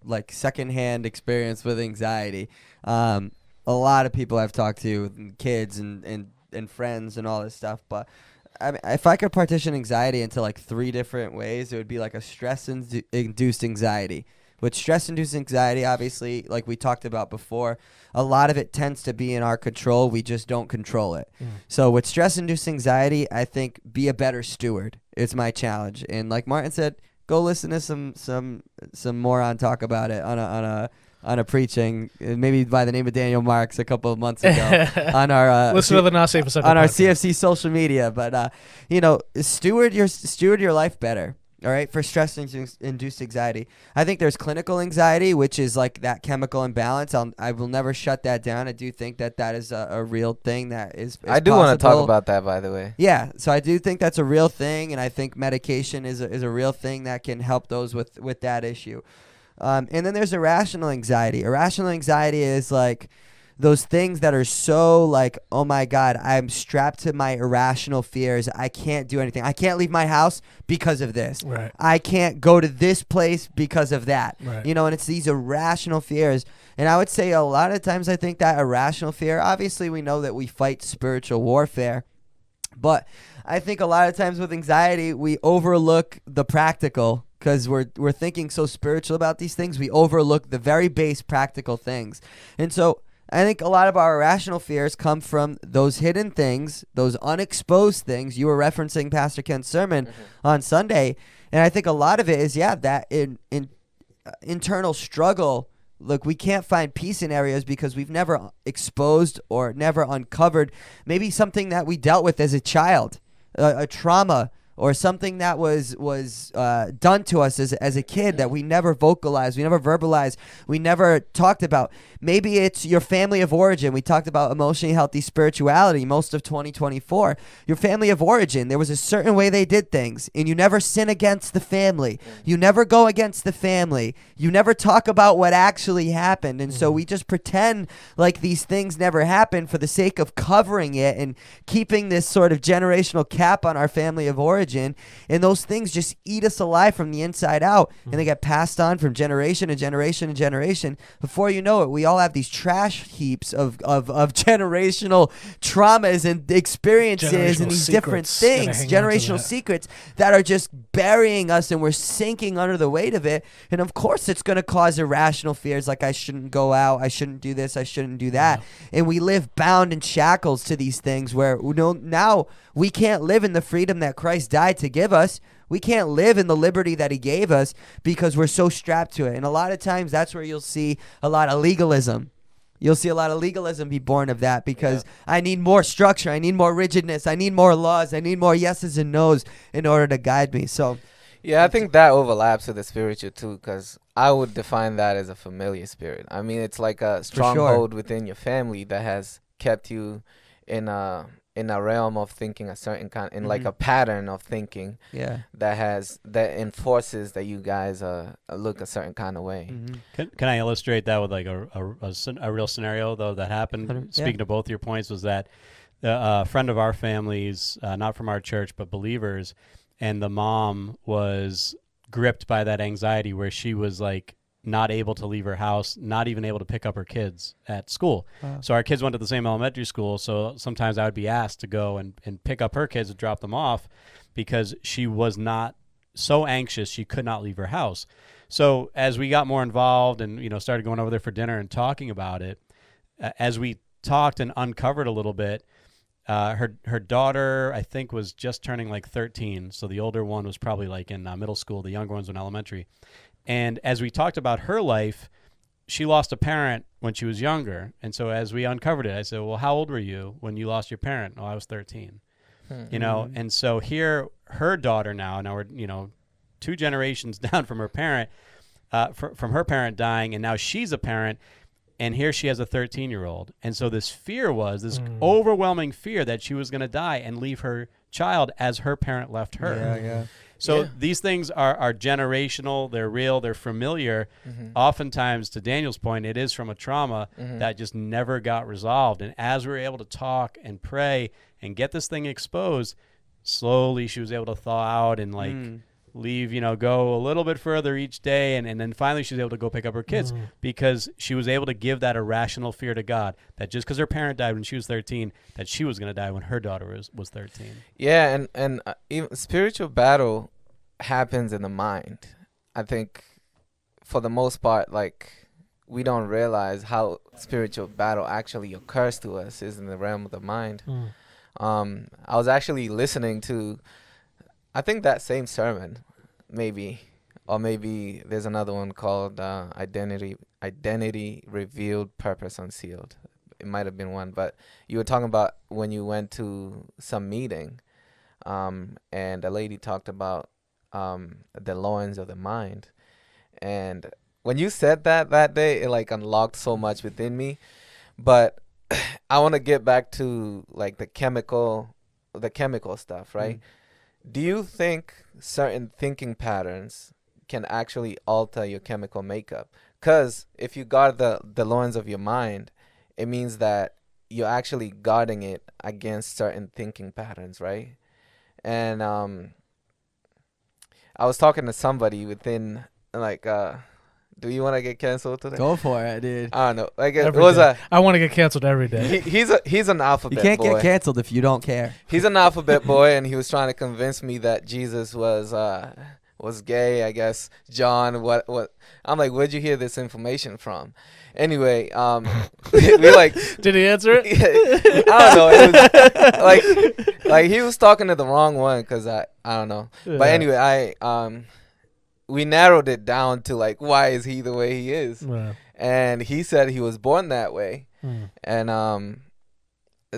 like secondhand experience with anxiety. A lot of people I've talked to, kids and friends and all this stuff. But I mean, if I could partition anxiety into like 3 different ways, it would be like a stress-induced anxiety, With stress-induced anxiety, obviously, like we talked about before, a lot of it tends to be in our control. We just don't control it. So with stress-induced anxiety, I think be a better steward. It's my challenge. And like Martin said, go listen to some moron talk about it on a preaching, maybe by the name of Daniel Marks a couple of months ago on our listen to the Not Safe for Sucker on our podcast. CFC social media. But steward your life better. All right, for stress-induced anxiety. I think there's clinical anxiety, which is like that chemical imbalance. I will never shut that down. I do think that is a real thing that is I do want to talk about that, by the way. Yeah, so I do think that's a real thing, and I think medication is a real thing that can help those with that issue. And then there's irrational anxiety. Irrational anxiety is like those things that are so like, oh my God, I'm strapped to my irrational fears. I can't do anything. I can't leave my house because of this. Right. I can't go to this place because of that. Right. And it's these irrational fears. And I would say a lot of times I think that irrational fear, obviously we know that we fight spiritual warfare, but I think a lot of times with anxiety, we overlook the practical because we're thinking so spiritual about these things. We overlook the very base practical things. And so I think a lot of our irrational fears come from those hidden things, those unexposed things. You were referencing Pastor Ken's sermon on Sunday, and I think a lot of it is, that internal struggle. Look, we can't find peace in areas because we've never exposed or never uncovered maybe something that we dealt with as a child, a trauma, or something that was done to us as a kid that we never vocalized, we never verbalized, we never talked about. Maybe it's your family of origin. We talked about emotionally healthy spirituality most of 2024. Your family of origin, there was a certain way they did things, and you never sin against the family. You never go against the family. You never talk about what actually happened. And so we just pretend like these things never happened for the sake of covering it and keeping this sort of generational cap on our family of origin. And those things just eat us alive from the inside out, and they get passed on from generation to generation to generation. Before you know it, we all have these trash heaps of generational traumas and experiences and these different things, generational secrets that are just burying us, and we're sinking under the weight of it. And of course it's going to cause irrational fears like I shouldn't go out, I shouldn't do this, I shouldn't do that. And we live bound in shackles to these things where now we can't live in the freedom that Christ died to give us. We can't live in the liberty that he gave us because we're so strapped to it. And a lot of times that's where you'll see a lot of legalism. You'll see a lot of legalism be born of that because I need more structure. I need more rigidness. I need more laws. I need more yeses and nos in order to guide me. So, yeah, I think that overlaps with the spiritual too, because I would define that as a familiar spirit. I mean, it's like a stronghold within your family that has kept you in a realm of thinking a certain kind, in like a pattern of thinking that enforces that you guys look a certain kind of way. Can I illustrate that with like a real scenario though that happened? Speaking to both your points, was that a friend of our family's, not from our church but believers, and the mom was gripped by that anxiety where she was like not able to leave her house, not even able to pick up her kids at school. Wow. So our kids went to the same elementary school, so sometimes I would be asked to go and pick up her kids and drop them off because she was not so anxious she could not leave her house. So as we got more involved and started going over there for dinner and talking about it, as we talked and uncovered a little bit, her daughter, I think, was just turning like 13, so the older one was probably like in middle school, the younger ones were in elementary. And as we talked about her life, she lost a parent when she was younger. And so as we uncovered it, I said, well, how old were you when you lost your parent? Oh, I was 13. And so here, her daughter now we're, 2 generations down from her parent, from her parent dying, and now she's a parent, and here she has a 13-year-old. And so this fear was, this overwhelming fear that she was going to die and leave her child as her parent left her. So these things are generational, they're real, they're familiar. Oftentimes, to Daniel's point, it is from a trauma that just never got resolved. And as we were able to talk and pray and get this thing exposed, slowly she was able to thaw out and leave, go a little bit further each day. And then finally she was able to go pick up her kids because she was able to give that irrational fear to God that just because her parent died when she was 13, that she was going to die when her daughter was 13. Yeah, and even spiritual battle happens in the mind. I think for the most part, like, we don't realize how spiritual battle actually occurs to us is in the realm of the mind. I was actually listening to, I think, that same sermon, maybe, or maybe there's another one called Identity Revealed, Purpose Unsealed. It might have been one, but you were talking about when you went to some meeting, and a lady talked about the loins of the mind. And when you said that day, it like unlocked so much within me. But I want to get back to like the chemical stuff, right? Do you think certain thinking patterns can actually alter your chemical makeup? Because if you guard the loins of your mind, it means that you're actually guarding it against certain thinking patterns, right? And I was talking to somebody within, like, do you want to get canceled today? Go for it, dude. I don't know. Like, it Every was day. I want to get canceled every day. he's an alphabet You can't boy. get canceled if you don't care. He's an alphabet boy, and he was trying to convince me that Jesus was gay, I guess. John, what? I'm like, where'd you hear this information from? Anyway, we like. Did he answer it? I don't know. It was like he was talking to the wrong one, because I don't know. Yeah. But anyway, we narrowed it down to like, why is he the way he is? Yeah. And he said he was born that way. And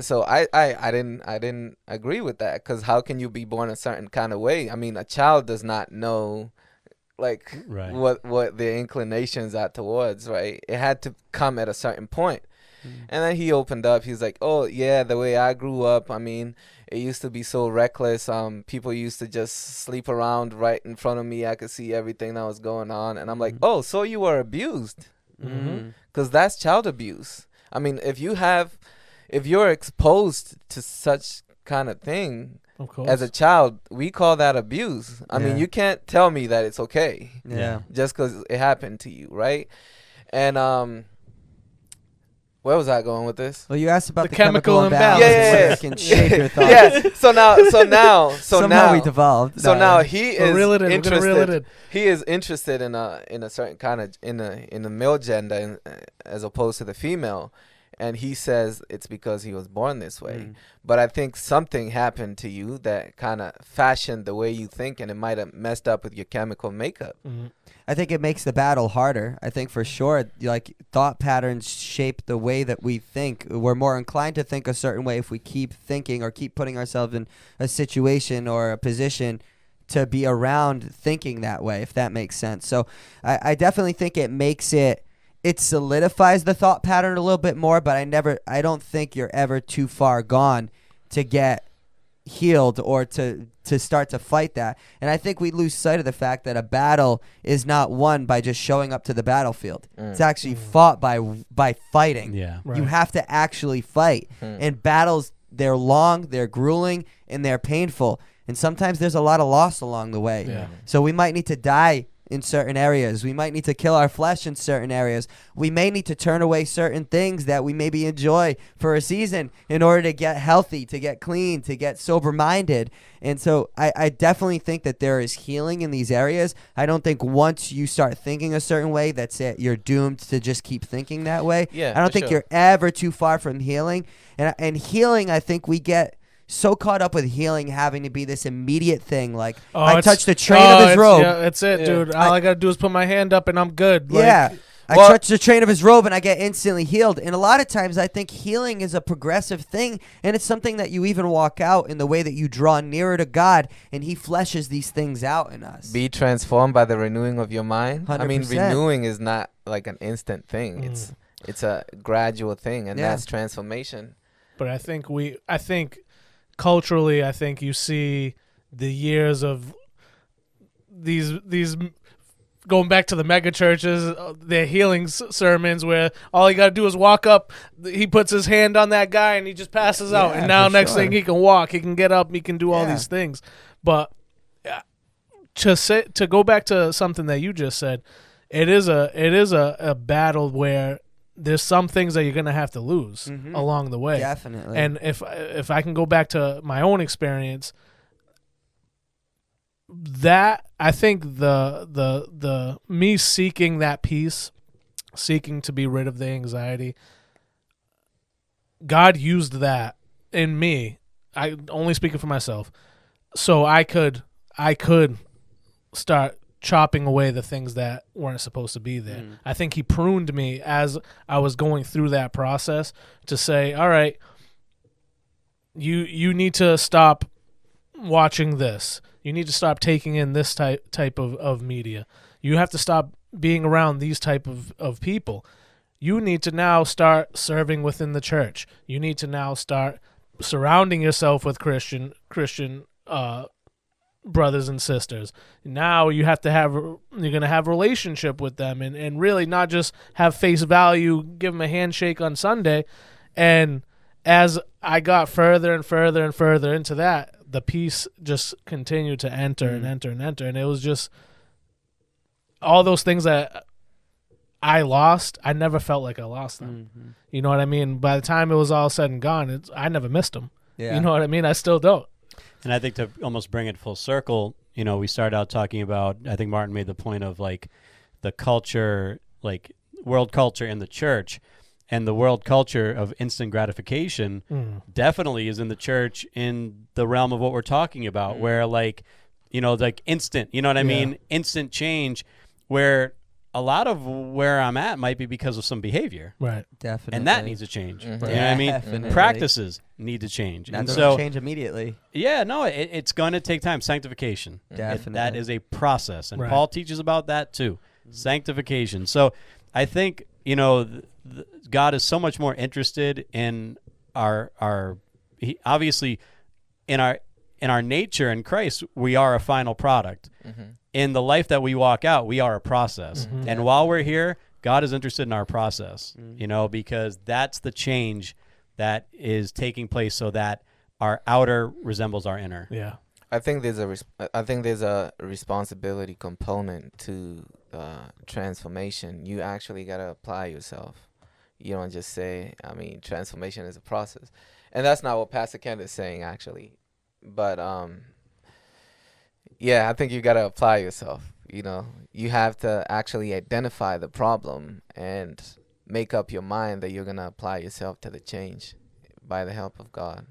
so I didn't agree with that, because how can you be born a certain kind of way? I mean, a child does not know like Right. what their inclinations are towards, right? It had to come at a certain point. And then he opened up. He's like, oh yeah, the way I grew up, I mean, it used to be so reckless. People used to just sleep around right in front of me. I could see everything that was going on. And I'm like, oh, so you were abused? Because that's child abuse. I mean, if you're exposed to such kind of thing Of course. as a child, we call that abuse. I mean, Yeah. you can't tell me that it's okay Yeah. just because it happened to you, right? And where was I going with this? Well, you asked about The the chemical imbalance. imbalance. Yeah, and yeah, whether yeah. it can shape your thoughts. Yeah. So Somehow now we devolved. So No, now yeah. he We'll is reel it in. We're gonna reel it in. interested. He is interested in a certain kind of in the male gender, as opposed to the female, and he says it's because he was born this way. But I think something happened to you that kind of fashioned the way you think, and it might have messed up with your chemical makeup. I think it makes the battle harder. I think for sure, like, thought patterns shape the way that we think. We're more inclined to think a certain way if we keep thinking or keep putting ourselves in a situation or a position to be around thinking that way, if that makes sense. So I definitely think it makes it solidifies the thought pattern a little bit more, but I don't think you're ever too far gone to get healed or to start to fight that. And I think we lose sight of the fact that a battle is not won by just showing up to the battlefield. It's actually fought by fighting. Yeah. Right. You have to actually fight. And battles, they're long, they're grueling, and they're painful. And sometimes there's a lot of loss along the way. Yeah. So we might need to die in certain areas. We might need to kill our flesh in certain areas. We may need to turn away certain things that we maybe enjoy for a season in order to get healthy, to get clean, to get sober-minded. And so I definitely think that there is healing in these areas. I don't think once you start thinking a certain way, that's it. You're doomed to just keep thinking that way. Yeah, I don't for think sure. you're ever too far from healing. And healing, I think we get so caught up with healing having to be this immediate thing. Like, I touched the train of his robe. Yeah, that's it, dude. All I gotta do is put my hand up and I'm good. Like, Yeah. I Well- touch the train of his robe and I get instantly healed. And a lot of times I think healing is a progressive thing, and it's something that you even walk out in the way that you draw nearer to God, and he fleshes these things out in us. Be transformed by the renewing of your mind. I mean, 100%. renewing is not like an instant thing. It's a gradual thing, and Yeah. that's transformation. But I think culturally, I think you see the years of these going back to the mega churches, their healing sermons, where all you got to do is walk up, he puts his hand on that guy and he just passes out, Yeah, and now for next sure. thing he can walk, he can get up, he can do all Yeah. these things. But to go back to something that you just said, it is a battle where there's some things that you're gonna have to lose along the way. Definitely. And if I can go back to my own experience, that I think the me seeking that peace, seeking to be rid of the anxiety, God used that in me. I only speaking for myself, so I could start chopping away the things that weren't supposed to be there. I think he pruned me as I was going through that process to say, all right, you need to stop watching this. You need to stop taking in this type of media. You have to stop being around these type of people. You need to now start serving within the church. You need to now start surrounding yourself with Christian brothers and sisters. Now you're going to have a relationship with them and really not just have face value, give them a handshake on Sunday. And as I got further and further and further into that, the peace just continued to enter and enter and enter. And it was just all those things that I lost, I never felt like I lost them. You know what I mean? By the time it was all said and gone, I never missed them. Yeah. You know what I mean? I still don't. And I think to almost bring it full circle, we started out talking about, I think Martin made the point of like the culture, like world culture in the church, and the world culture of instant gratification definitely is in the church in the realm of what we're talking about, where like instant, you know what I mean? Instant change, where a lot of where I'm at might be because of some behavior. Right. Definitely. And that needs to change. You know what I mean? Definitely. Practices need to change. That And doesn't so change immediately. yeah, no, it's going to take time. Sanctification. Definitely. That is a process. And Right. Paul teaches about that too. Sanctification. So I think, God is so much more interested in obviously in our nature in Christ, we are a final product. In the life that we walk out, we are a process. And while we're here, God is interested in our process, because that's the change that is taking place so that our outer resembles our inner. Yeah. I think there's a responsibility component to transformation. You actually gotta apply yourself. You don't just say, transformation is a process, and that's not what Pastor Kent is saying actually. But I think you gotta apply yourself. You have to actually identify the problem and make up your mind that you're gonna apply yourself to the change by the help of God.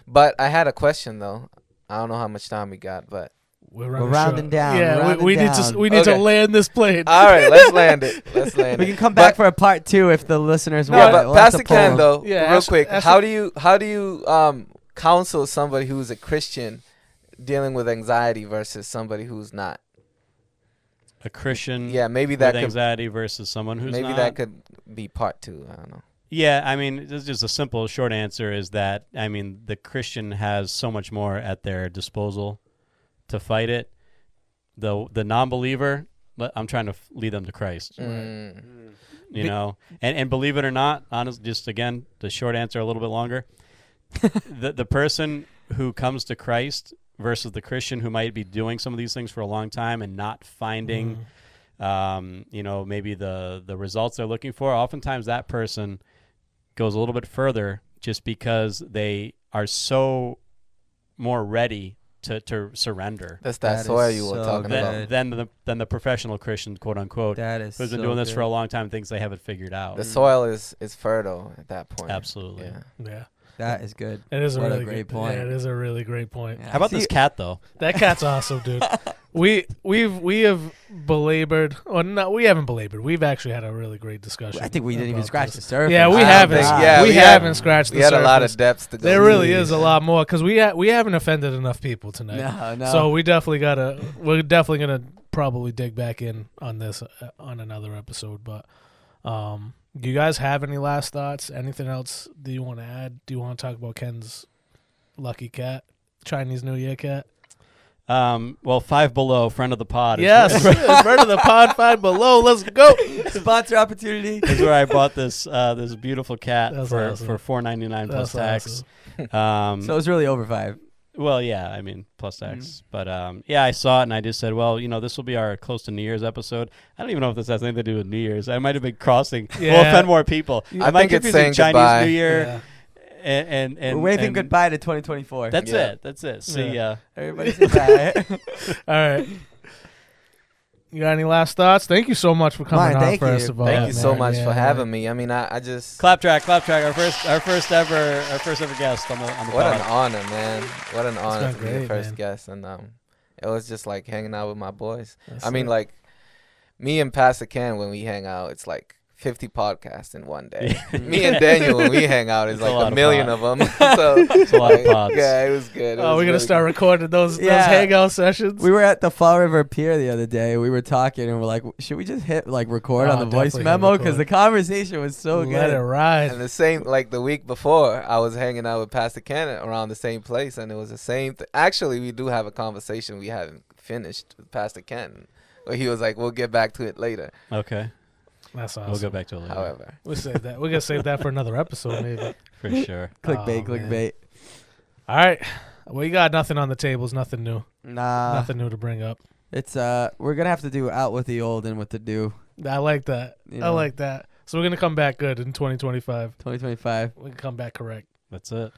But I had a question though. I don't know how much time we got, but We're rounding down. Yeah, rounding we need down. to Okay. land this plane. all right, let's land it. We can come back for a part 2 if the listeners want. But We'll have to Pastor Ken poll. though, Yeah, real ask- quick, ask- how do you counsel somebody who's a Christian dealing with anxiety versus somebody who's not? A Christian Maybe with that could anxiety versus someone who's maybe not. that could be part 2. I don't know. Yeah, it's just a simple short answer is that, the Christian has so much more at their disposal to fight it. The non-believer, I'm trying to lead them to Christ. And believe it or not, honestly, just again, the short answer a little bit longer. the person who comes to Christ versus the Christian who might be doing some of these things for a long time and not finding, maybe the results they're looking for. Oftentimes that person goes a little bit further just because they are so more ready to surrender. That's That that is soil you were so talking good. about. Than the professional Christian, quote unquote, That is who's been so doing this good. for a long time, thinks they have it figured out. The soil is fertile at that point. Absolutely. Yeah. Yeah. That is good. It is What a a really great good point. Yeah, it is a really great point. Yeah. How about See- this cat though? That cat's awesome, dude. We have belabored, or no, we haven't belabored. We've actually had a really great discussion. I think we didn't even about scratch this. the surface. Yeah, we I don't haven't. think- we we haven't had- scratched the We had surface. a lot of depths to go. There really through. is a lot more because we haven't offended enough people tonight. No. So we're definitely gonna probably dig back in on this on another episode. But do you guys have any last thoughts? Anything else do you want to add? Do you want to talk about Ken's lucky cat, Chinese New Year cat? Well, Five Below, friend of the pod. Yes, friend of the pod, 5 Below. Let's go. sponsor opportunity. is where I bought this this beautiful cat That's for awesome. for $4.99 plus That's tax. So it's really over 5. Well, yeah, plus tax. But I saw it and I just said, well, this will be our close to New Year's episode. I don't even know if this has anything to do with New Year's. I might have been crossing. Yeah. We'll offend more people. I might think it's confusing saying Chinese goodbye. New Year. Yeah. and We're waving and goodbye to 2024. That's Yeah. it. That's it. See Yeah. ya. Everybody say bye. All right. You got any last thoughts? Thank you so much for coming Mine, on. thank First you. of all, Thank you so man. much Yeah, for having me. I mean, I just Claptrack. Our first ever guest on the what an pod. honor, man. What an honor been to be great, the first man. guest, and it was just like hanging out with my boys. That's I mean, it. like me and Pastor Ken when we hang out, it's like 50 podcasts in one day. Me and Daniel when we hang out is It's a like lot a of million pods. of them. So It's a lot of like, pods. yeah, it was good. It Oh, was we're gonna really start good. recording those Yeah. hangout sessions. We were at the Fall River Pier the other day. We were talking and we're like, should we just hit like record Oh, on the voice definitely hit memo? Because record. the conversation was so Let good. it ride. And the same, like the week before, I was hanging out with Pastor Ken around the same place, and it was the same. Actually, we do have a conversation we haven't finished with Pastor Ken, where he was like, "We'll get back to it later." Okay. That's awesome. We'll go back to it later. However, We'll save that. We're gonna save that for another episode, maybe. For sure. Clickbait, Oh, man. clickbait. All right. We got nothing on the tables. Nothing new. Nah, Nothing new to bring up. it's we're gonna have to do out with the old and with the new. I like that. You I know. like that. So we're gonna come back good in 2025. 2025. We can come back correct. That's it.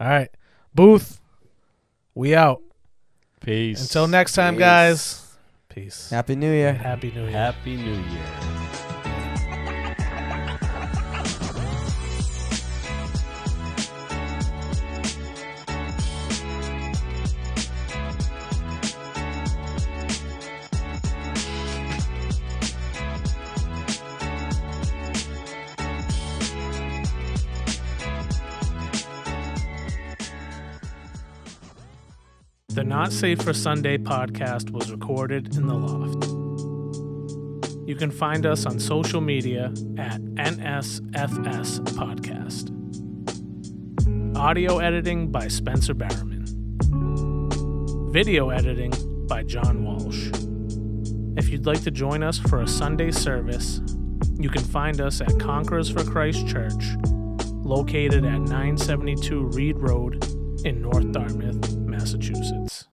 All right. Booth. We out. Peace. Until next time, Peace. guys. Peace. Happy New Year. Happy New Year. Happy New Year. The Not Safe for Sunday podcast was recorded in the loft. You can find us on social media at NSFS Podcast. Audio editing by Spencer Barrowman. Video editing by John Walsh. If you'd like to join us for a Sunday service, you can find us at Conquerors for Christ Church, located at 972 Reed Road in North Dartmouth, Massachusetts.